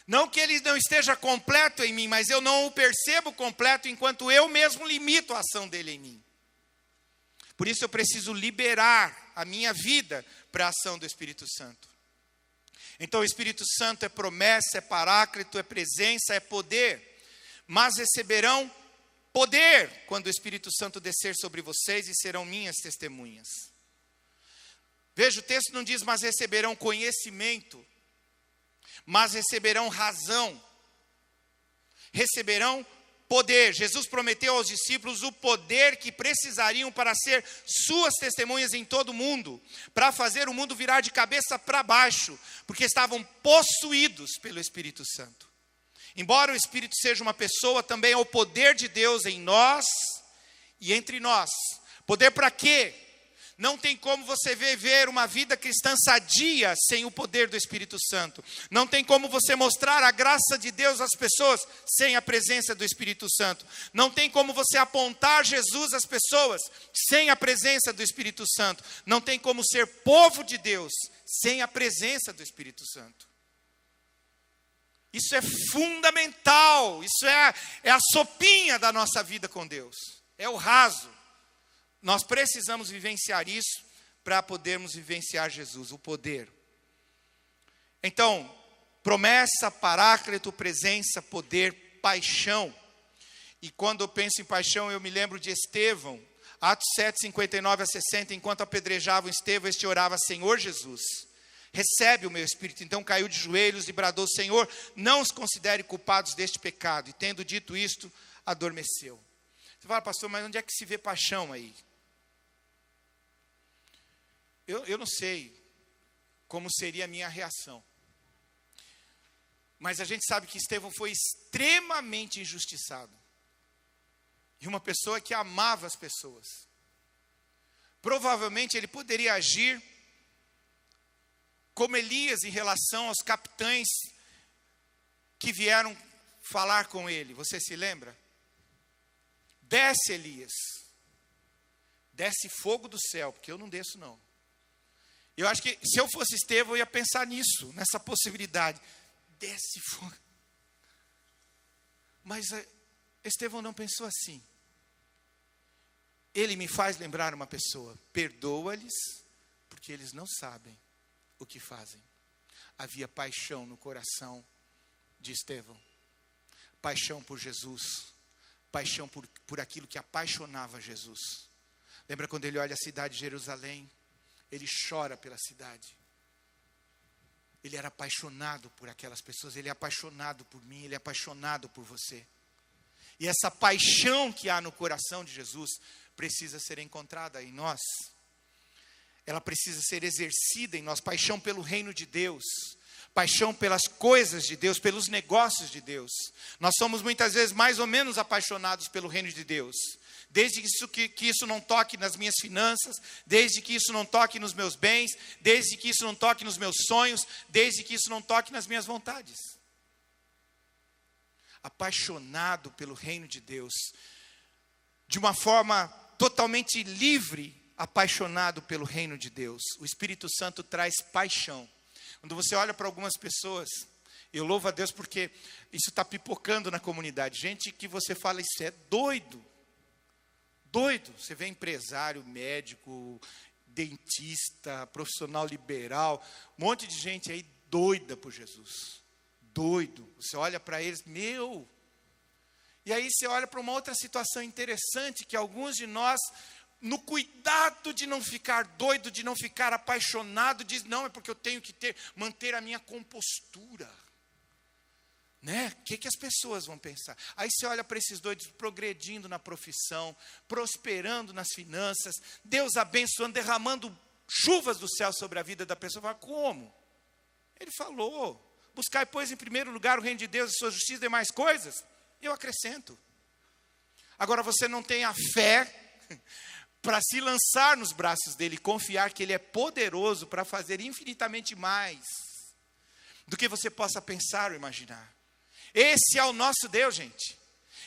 Speaker 1: Não que ele não esteja completo em mim, mas eu não o percebo completo enquanto eu mesmo limito a ação dele em mim. Por isso eu preciso liberar a minha vida para a ação do Espírito Santo. Então o Espírito Santo é promessa, é paráclito, é presença, é poder. Mas receberão poder quando o Espírito Santo descer sobre vocês e serão minhas testemunhas. Veja, o texto não diz, mas receberão conhecimento, mas receberão razão, receberão poder. Jesus prometeu aos discípulos o poder que precisariam para ser suas testemunhas em todo o mundo, para fazer o mundo virar de cabeça para baixo, porque estavam possuídos pelo Espírito Santo. Embora o Espírito seja uma pessoa, também é o poder de Deus em nós e entre nós. Poder para quê? Não tem como você viver uma vida cristã sadia sem o poder do Espírito Santo. Não tem como você mostrar a graça de Deus às pessoas sem a presença do Espírito Santo. Não tem como você apontar Jesus às pessoas sem a presença do Espírito Santo. Não tem como ser povo de Deus sem a presença do Espírito Santo. Isso é fundamental. Isso é a sopinha da nossa vida com Deus. É o raso. Nós precisamos vivenciar isso para podermos vivenciar Jesus, o poder. Então, promessa, paráclito, presença, poder, paixão. E quando eu penso em paixão, eu me lembro de Estevão, Atos 7, 59 a 60, enquanto apedrejavam Estevão, este orava: Senhor Jesus, recebe o meu espírito. Então caiu de joelhos e bradou: Senhor, não os considere culpados deste pecado. E tendo dito isto, adormeceu. Você fala: pastor, mas onde é que se vê paixão aí? Eu não sei como seria a minha reação. Mas a gente sabe que Estevão foi extremamente injustiçado. E uma pessoa que amava as pessoas. Provavelmente ele poderia agir como Elias em relação aos capitães que vieram falar com ele. Você se lembra? Desce, Elias. Desce fogo do céu, porque eu não desço não. Eu acho que se eu fosse Estevão, eu ia pensar nisso, nessa possibilidade. Desce fogo. Mas Estevão não pensou assim. Ele me faz lembrar uma pessoa: perdoa-lhes, porque eles não sabem o que fazem. Havia paixão no coração de Estevão. Paixão por Jesus. Paixão por aquilo que apaixonava Jesus. Lembra quando ele olha a cidade de Jerusalém? Ele chora pela cidade. Ele era apaixonado por aquelas pessoas. Ele é apaixonado por mim. Ele é apaixonado por você. E essa paixão que há no coração de Jesus precisa ser encontrada em nós. Ela precisa ser exercida em nós. Paixão pelo reino de Deus. Paixão pelas coisas de Deus, pelos negócios de Deus. Nós somos muitas vezes mais ou menos apaixonados pelo reino de Deus. Desde que isso não toque nas minhas finanças, desde que isso não toque nos meus bens, desde que isso não toque nos meus sonhos, desde que isso não toque nas minhas vontades. Apaixonado pelo reino de Deus, de uma forma totalmente livre, apaixonado pelo reino de Deus. O Espírito Santo traz paixão. Quando você olha para algumas pessoas, eu louvo a Deus porque isso está pipocando na comunidade. Gente que você fala: isso é doido. Doido. Você vê empresário, médico, dentista, profissional liberal, um monte de gente aí doida por Jesus. Doido. Você olha para eles, meu. E aí você olha para uma outra situação interessante, que alguns de nós, no cuidado de não ficar doido, de não ficar apaixonado, diz: não, é porque eu tenho que manter a minha compostura. Né? O que as pessoas vão pensar? Aí você olha para esses doidos progredindo na profissão, prosperando nas finanças, Deus abençoando, derramando chuvas do céu sobre a vida da pessoa. Fala: como? Ele falou: buscai, pois, em primeiro lugar o reino de Deus e sua justiça e demais coisas, eu acrescento. Agora você não tem a fé para se lançar nos braços dele e confiar que ele é poderoso para fazer infinitamente mais do que você possa pensar ou imaginar. Esse é o nosso Deus, gente.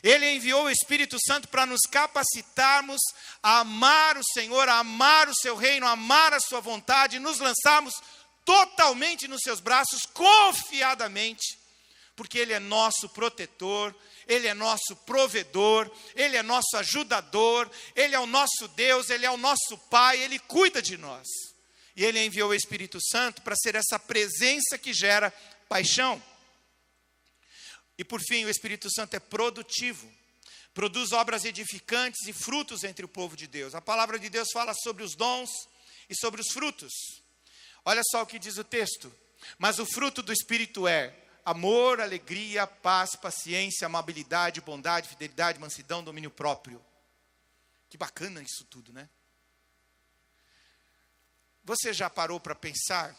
Speaker 1: Ele enviou o Espírito Santo para nos capacitarmos a amar o Senhor, a amar o seu reino, a amar a sua vontade, e nos lançarmos totalmente nos seus braços, confiadamente, porque Ele é nosso protetor, Ele é nosso provedor, Ele é nosso ajudador, Ele é o nosso Deus, Ele é o nosso Pai, Ele cuida de nós. E Ele enviou o Espírito Santo para ser essa presença que gera paixão. E por fim, o Espírito Santo é produtivo, produz obras edificantes e frutos entre o povo de Deus. A palavra de Deus fala sobre os dons e sobre os frutos. Olha só o que diz o texto: mas o fruto do Espírito é amor, alegria, paz, paciência, amabilidade, bondade, fidelidade, mansidão, domínio próprio. Que bacana isso tudo, né? Você já parou para pensar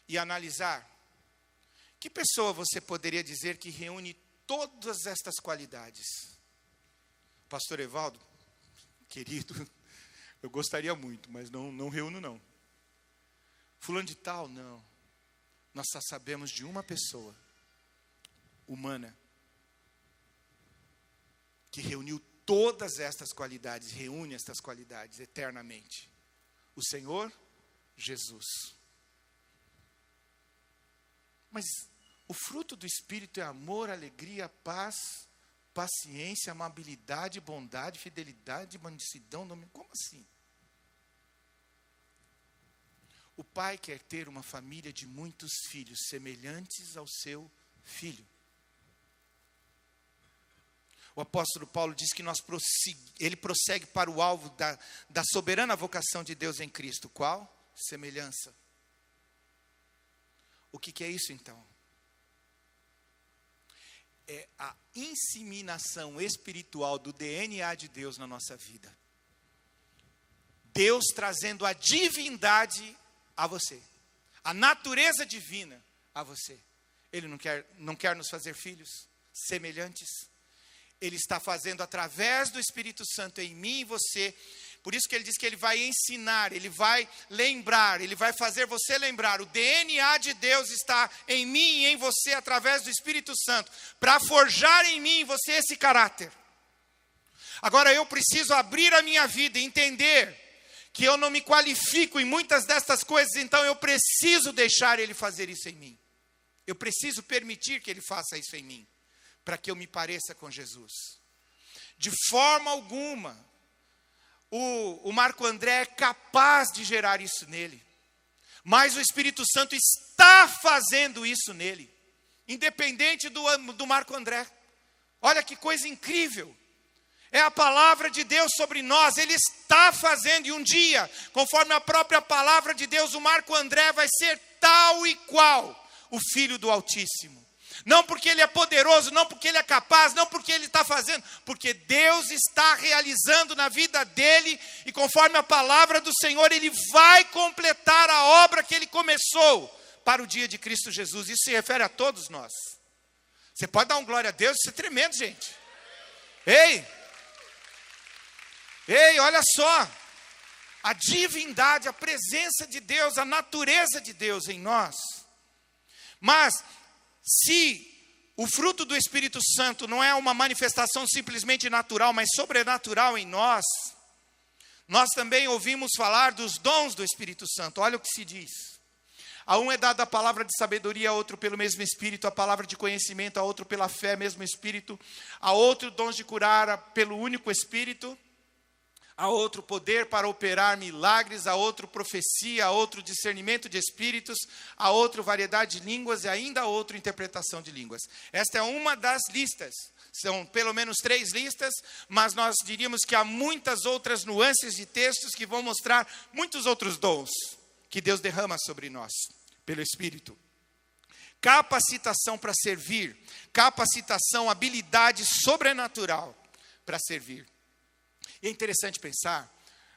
Speaker 1: e analisar? Que pessoa você poderia dizer que reúne todas estas qualidades? Pastor Evaldo, querido, eu gostaria muito, mas não reúno não. Fulano de tal, não. Nós só sabemos de uma pessoa, humana, que reuniu todas estas qualidades, reúne estas qualidades eternamente. O Senhor Jesus. Mas o fruto do Espírito é amor, alegria, paz, paciência, amabilidade, bondade, fidelidade, mansidão, domínio. Como assim? O pai quer ter uma família de muitos filhos, semelhantes ao seu filho. O apóstolo Paulo diz que ele prossegue para o alvo da soberana vocação de Deus em Cristo. Qual? Semelhança. O que é isso então? É a inseminação espiritual do DNA de Deus na nossa vida. Deus trazendo a divindade a você, a natureza divina a você. Ele não quer nos fazer filhos semelhantes. Ele está fazendo através do Espírito Santo em mim e você. Por isso que ele diz que ele vai ensinar, ele vai lembrar, ele vai fazer você lembrar. O DNA de Deus está em mim e em você através do Espírito Santo, para forjar em mim e você esse caráter. Agora eu preciso abrir a minha vida e entender que eu não me qualifico em muitas destas coisas, então eu preciso deixar ele fazer isso em mim. Eu preciso permitir que ele faça isso em mim, para que eu me pareça com Jesus. De forma alguma, o Marco André é capaz de gerar isso nele. Mas o Espírito Santo está fazendo isso nele. Independente do Marco André. Olha que coisa incrível. É a palavra de Deus sobre nós. Ele está fazendo. E um dia, conforme a própria palavra de Deus, o Marco André vai ser tal e qual o Filho do Altíssimo. Não porque ele é poderoso, não porque ele é capaz, não porque ele está fazendo, porque Deus está realizando na vida dele, e conforme a palavra do Senhor, ele vai completar a obra que ele começou para o dia de Cristo Jesus. Isso se refere a todos nós. Você pode dar um glória a Deus? Isso é tremendo, gente. Ei, olha só, a divindade, a presença de Deus, a natureza de Deus em nós. Mas se o fruto do Espírito Santo não é uma manifestação simplesmente natural, mas sobrenatural em nós, nós também ouvimos falar dos dons do Espírito Santo. Olha o que se diz. A um é dada a palavra de sabedoria, a outro pelo mesmo Espírito, a palavra de conhecimento, a outro pela fé, mesmo Espírito, a outro dons de curar pelo único Espírito, a outro poder para operar milagres, a outro profecia, a outro discernimento de espíritos, a outro variedade de línguas e ainda a outro interpretação de línguas. Esta é uma das listas. São pelo menos 3 listas, mas nós diríamos que há muitas outras nuances de textos que vão mostrar muitos outros dons que Deus derrama sobre nós, pelo Espírito. Capacitação para servir, capacitação, habilidade sobrenatural para servir. E é interessante pensar,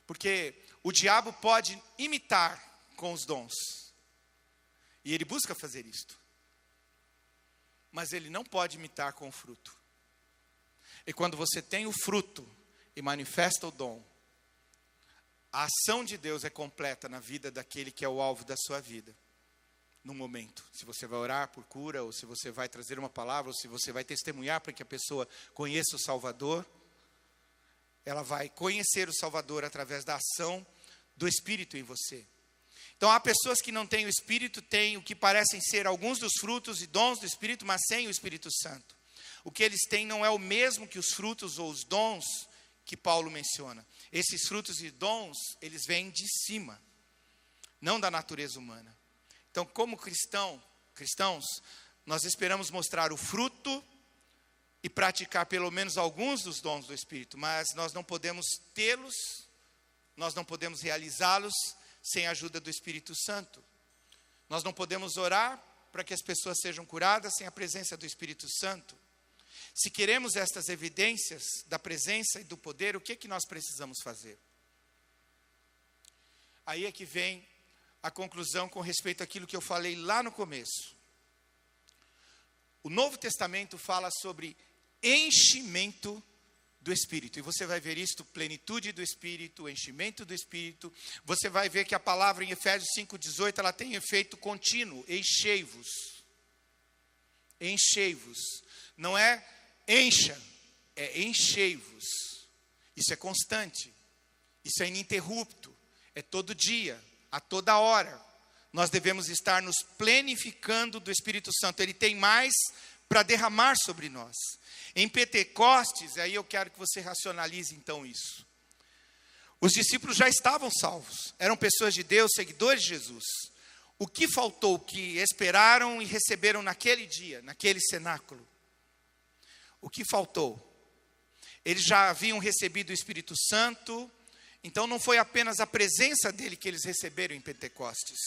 Speaker 1: porque o diabo pode imitar com os dons. E ele busca fazer isto. Mas ele não pode imitar com o fruto. E quando você tem o fruto e manifesta o dom, a ação de Deus é completa na vida daquele que é o alvo da sua vida. No momento, se você vai orar por cura, ou se você vai trazer uma palavra, ou se você vai testemunhar para que a pessoa conheça o Salvador, ela vai conhecer o Salvador através da ação do Espírito em você. Então há pessoas que não têm o Espírito, têm o que parecem ser alguns dos frutos e dons do Espírito, mas sem o Espírito Santo. O que eles têm não é o mesmo que os frutos ou os dons que Paulo menciona. Esses frutos e dons, eles vêm de cima, não da natureza humana. Então, como cristãos, nós esperamos mostrar o fruto e praticar pelo menos alguns dos dons do Espírito, mas nós não podemos tê-los, nós não podemos realizá-los sem a ajuda do Espírito Santo. Nós não podemos orar para que as pessoas sejam curadas sem a presença do Espírito Santo? Se queremos estas evidências da presença e do poder, o que é que nós precisamos fazer? Aí é que vem a conclusão com respeito àquilo que eu falei lá no começo. O Novo Testamento fala sobre enchimento do Espírito. E você vai ver isto, plenitude do Espírito, enchimento do Espírito. Você vai ver que a palavra em Efésios 5,18, ela tem efeito contínuo. Enchei-vos. Enchei-vos. Não é encha, é enchei-vos. Isso é constante. Isso é ininterrupto. É todo dia, a toda hora. Nós devemos estar nos plenificando do Espírito Santo. Ele tem mais para derramar sobre nós. Em Pentecostes, aí eu quero que você racionalize então isso. Os discípulos já estavam salvos. Eram pessoas de Deus, seguidores de Jesus. O que faltou que esperaram e receberam naquele dia, naquele cenáculo? O que faltou? Eles já haviam recebido o Espírito Santo. Então não foi apenas a presença dele que eles receberam em Pentecostes.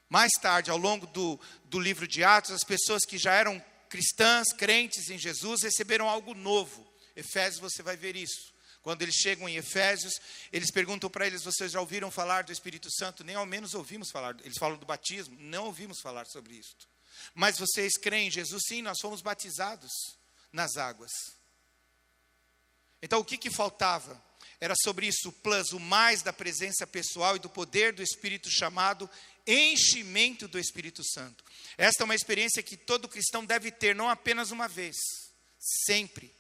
Speaker 1: Mais tarde, ao longo do livro de Atos, as pessoas que já eram cristãs, crentes em Jesus, receberam algo novo. Efésios, você vai ver isso. Quando eles chegam em Efésios, eles perguntam para eles: vocês já ouviram falar do Espírito Santo? Nem ao menos ouvimos falar. Eles falam do batismo, não ouvimos falar sobre isso. Mas vocês creem em Jesus? Sim, nós fomos batizados nas águas. Então o que faltava? Era sobre isso, o plus, o mais da presença pessoal e do poder do Espírito, chamado enchimento do Espírito Santo. Esta é uma experiência que todo cristão deve ter, não apenas uma vez, sempre.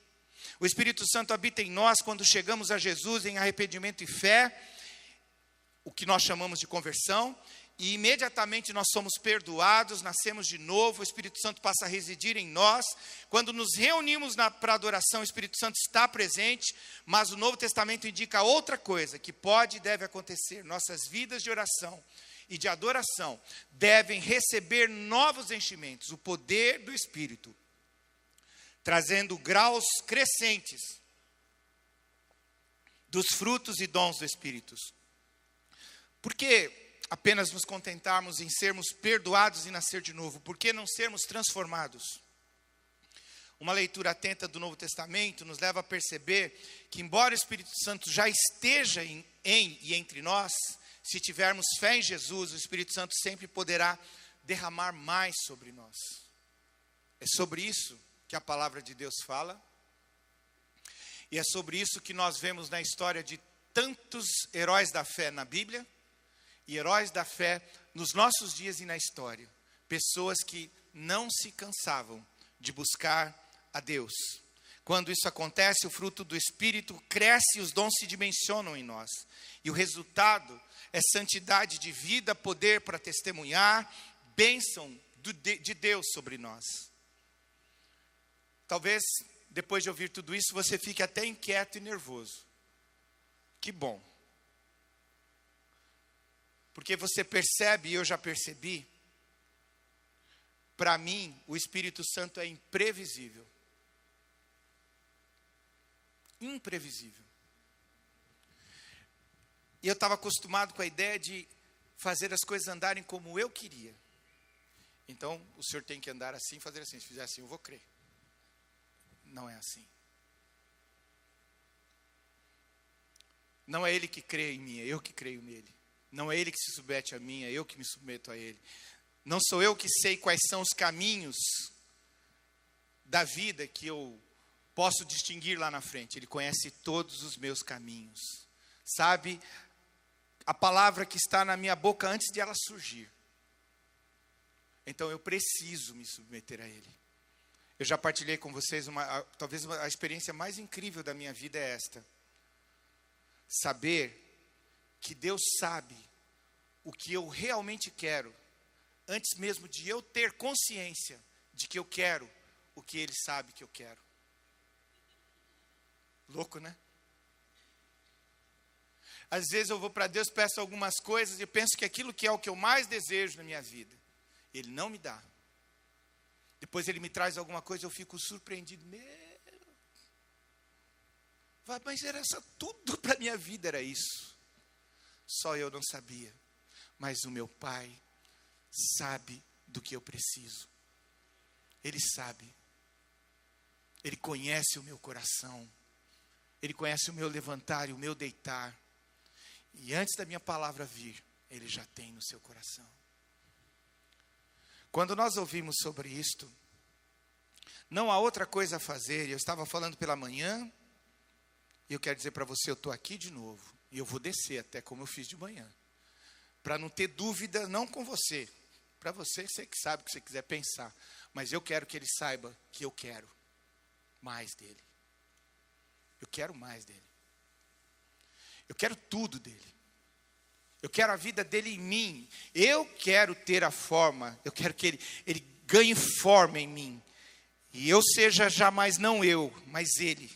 Speaker 1: O Espírito Santo habita em nós quando chegamos a Jesus em arrependimento e fé, o que nós chamamos de conversão, e imediatamente nós somos perdoados, nascemos de novo, o Espírito Santo passa a residir em nós. Quando nos reunimos para adoração, o Espírito Santo está presente, mas o Novo Testamento indica outra coisa que pode e deve acontecer. Nossas vidas de oração e de adoração devem receber novos enchimentos, o poder do Espírito, trazendo graus crescentes dos frutos e dons do Espírito. Por que apenas nos contentarmos em sermos perdoados e nascer de novo? Por que não sermos transformados? Uma leitura atenta do Novo Testamento nos leva a perceber que, embora o Espírito Santo já esteja em e entre nós, se tivermos fé em Jesus, o Espírito Santo sempre poderá derramar mais sobre nós. É sobre isso que a palavra de Deus fala. E é sobre isso que nós vemos na história de tantos heróis da fé na Bíblia e heróis da fé nos nossos dias e na história. Pessoas que não se cansavam de buscar a Deus. Quando isso acontece, o fruto do Espírito cresce e os dons se dimensionam em nós. E o resultado é santidade de vida, poder para testemunhar, bênção de Deus sobre nós. Talvez, depois de ouvir tudo isso, você fique até inquieto e nervoso. Que bom. Porque você percebe, e eu já percebi, para mim, o Espírito Santo é imprevisível. Imprevisível. E eu estava acostumado com a ideia de fazer as coisas andarem como eu queria. Então, o senhor tem que andar assim, fazer assim. Se fizer assim, eu vou crer. Não é assim. Não é ele que crê em mim, é eu que creio nele. Não é ele que se submete a mim, é eu que me submeto a ele. Não sou eu que sei quais são os caminhos da vida que eu posso distinguir lá na frente. Ele conhece todos os meus caminhos. Sabe a palavra que está na minha boca antes de ela surgir. Então eu preciso me submeter a ele. Eu já partilhei com vocês, talvez a experiência mais incrível da minha vida é esta. Saber que Deus sabe o que eu realmente quero, antes mesmo de eu ter consciência de que eu quero o que Ele sabe que eu quero. Louco, né? Às vezes eu vou para Deus, peço algumas coisas e penso que aquilo que é o que eu mais desejo na minha vida, Ele não me dá. Depois Ele me traz alguma coisa, eu fico surpreendido. Mas era tudo para a minha vida, era isso. Só eu não sabia. Mas o meu Pai sabe do que eu preciso. Ele sabe. Ele conhece o meu coração. Ele conhece o meu levantar e o meu deitar. E antes da minha palavra vir, Ele já tem no seu coração. Quando nós ouvimos sobre isto, não há outra coisa a fazer. Eu estava falando pela manhã, e eu quero dizer para você, eu estou aqui de novo. E eu vou descer até como eu fiz de manhã. Para não ter dúvida, não com você. Para você, você que sabe o que você quiser pensar. Mas eu quero que ele saiba que eu quero mais dele. Eu quero mais dele. Eu quero tudo dele. Eu quero a vida dele em mim. Eu quero ter a forma. Eu quero que ele ganhe forma em mim. E eu seja jamais não eu, mas ele.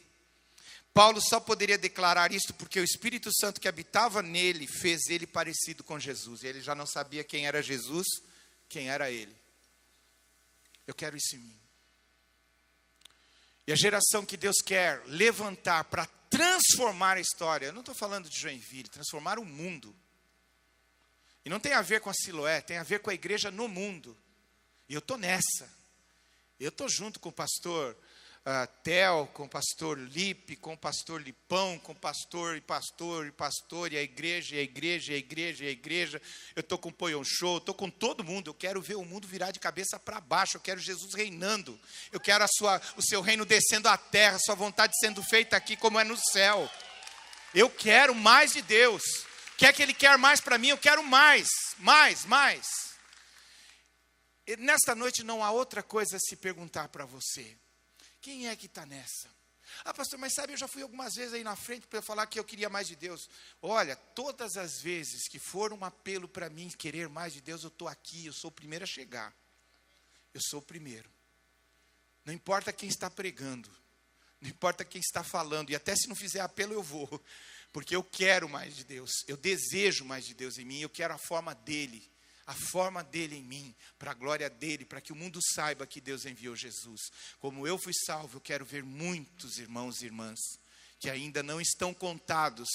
Speaker 1: Paulo só poderia declarar isto porque o Espírito Santo que habitava nele fez ele parecido com Jesus. E ele já não sabia quem era Jesus, quem era ele. Eu quero isso em mim. E a geração que Deus quer levantar para transformar a história, eu não estou falando de Joinville, transformar o mundo. E não tem a ver com a Siloé, tem a ver com a igreja no mundo. E eu estou nessa. Eu estou junto com o pastor Theo, com o pastor Lipe, com o pastor Lipão, com o pastor, e a igreja, e a igreja, e a igreja, e a igreja. Eu estou com o Poion Show, estou com todo mundo. Eu quero ver o mundo virar de cabeça para baixo. Eu quero Jesus reinando. Eu quero o seu reino descendo à terra, a sua vontade sendo feita aqui como é no céu. Eu quero mais de Deus. O que é que Ele quer mais para mim? Eu quero mais. E nesta noite não há outra coisa a se perguntar para você. Quem é que está nessa? Ah, pastor, mas sabe, eu já fui algumas vezes aí na frente para falar que eu queria mais de Deus. Olha, todas as vezes que for um apelo para mim querer mais de Deus, eu estou aqui, eu sou o primeiro a chegar. Eu sou o primeiro. Não importa quem está pregando, não importa quem está falando, e até se não fizer apelo eu vou, porque eu quero mais de Deus, eu desejo mais de Deus em mim, eu quero a forma dele em mim, para a glória dele, para que o mundo saiba que Deus enviou Jesus. Como eu fui salvo, eu quero ver muitos irmãos e irmãs que ainda não estão contados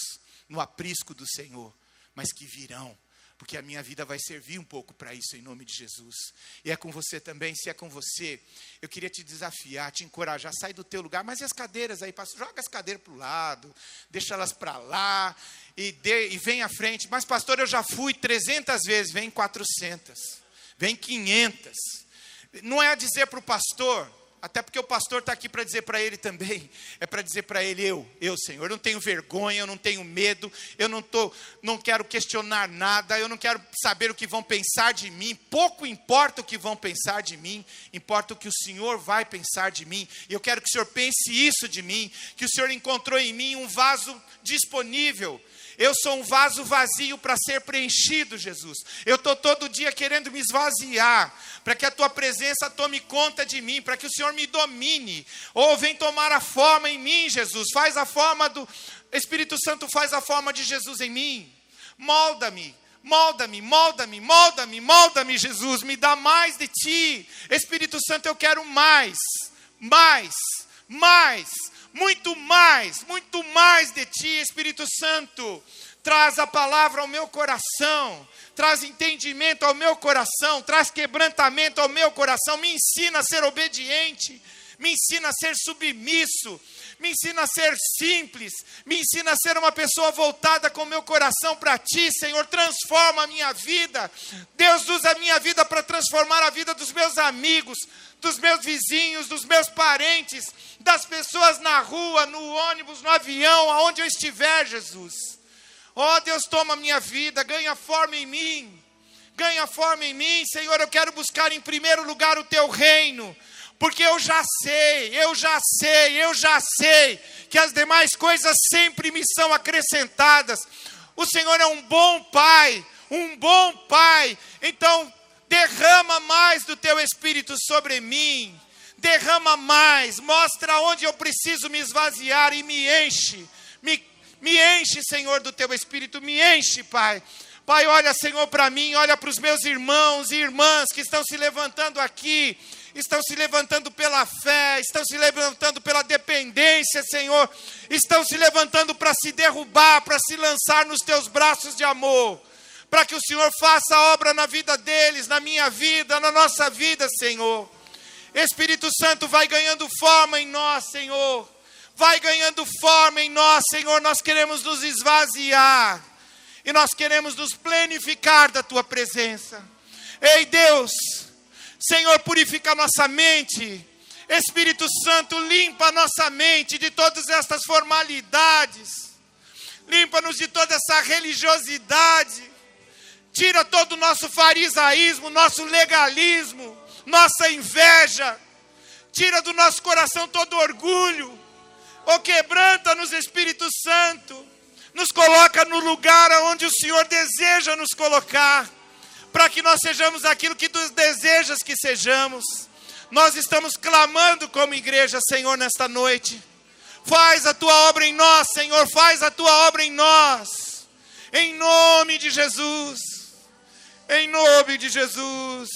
Speaker 1: no aprisco do Senhor, mas que virão, porque a minha vida vai servir um pouco para isso, em nome de Jesus. E é com você também. Se é com você, eu queria te desafiar, te encorajar, sai do teu lugar. Mas e as cadeiras aí, pastor? Joga as cadeiras para o lado, deixa elas para lá e vem à frente. Mas pastor, eu já fui 300 vezes, vem 400, vem 500. Não é a dizer para o pastor, até porque o pastor está aqui para dizer para ele também, é para dizer para ele, eu Senhor, eu não tenho vergonha, eu não tenho medo, eu não quero questionar nada, eu não quero saber o que vão pensar de mim, pouco importa o que vão pensar de mim, importa o que o Senhor vai pensar de mim, e eu quero que o Senhor pense isso de mim, que o Senhor encontrou em mim um vaso disponível. Eu sou um vaso vazio para ser preenchido, Jesus. Eu estou todo dia querendo me esvaziar, para que a tua presença tome conta de mim, para que o Senhor me domine. Ou vem tomar a forma em mim, Jesus. Faz a forma do Espírito Santo, faz a forma de Jesus em mim. Molda-me, Jesus. Me dá mais de ti. Espírito Santo, eu quero mais. Muito mais de ti, Espírito Santo. Traz a palavra ao meu coração, traz entendimento ao meu coração, traz quebrantamento ao meu coração, me ensina a ser obediente, me ensina a ser submisso, me ensina a ser simples, me ensina a ser uma pessoa voltada com o meu coração para ti, Senhor. Transforma a minha vida. Deus, usa a minha vida para transformar a vida dos meus amigos, dos meus vizinhos, dos meus parentes, das pessoas na rua, no ônibus, no avião, aonde eu estiver, Jesus. Oh, Deus, toma a minha vida, ganha forma em mim, Senhor. Eu quero buscar em primeiro lugar o teu reino, porque eu já sei que as demais coisas sempre me são acrescentadas. O Senhor é um bom Pai, então derrama mais do teu Espírito sobre mim, derrama mais, mostra onde eu preciso me esvaziar e me enche, me enche, Senhor, do teu Espírito, me enche, Pai. Pai, olha, Senhor, para mim, olha para os meus irmãos e irmãs que estão se levantando aqui, estão se levantando pela fé, estão se levantando pela dependência, Senhor, estão se levantando para se derrubar, para se lançar nos teus braços de amor. para que o Senhor faça a obra na vida deles, na minha vida, na nossa vida, Senhor. Espírito Santo, vai ganhando forma em nós, Senhor. Vai ganhando forma em nós, Senhor. Nós queremos nos esvaziar e nós queremos nos plenificar da Tua presença. Ei, Deus, Senhor, purifica a nossa mente. Espírito Santo, limpa a nossa mente de todas estas formalidades. Limpa-nos de toda essa religiosidade. Tira todo o nosso farisaísmo, nosso legalismo, nossa inveja. Tira do nosso coração todo orgulho. Quebranta-nos, Espírito Santo. Nos coloca no lugar onde o Senhor deseja nos colocar, para que nós sejamos aquilo que Tu desejas que sejamos. Nós estamos clamando como igreja, Senhor, nesta noite. Faz a Tua obra em nós, Senhor, faz a Tua obra em nós. Em nome de Jesus. Em nome de Jesus.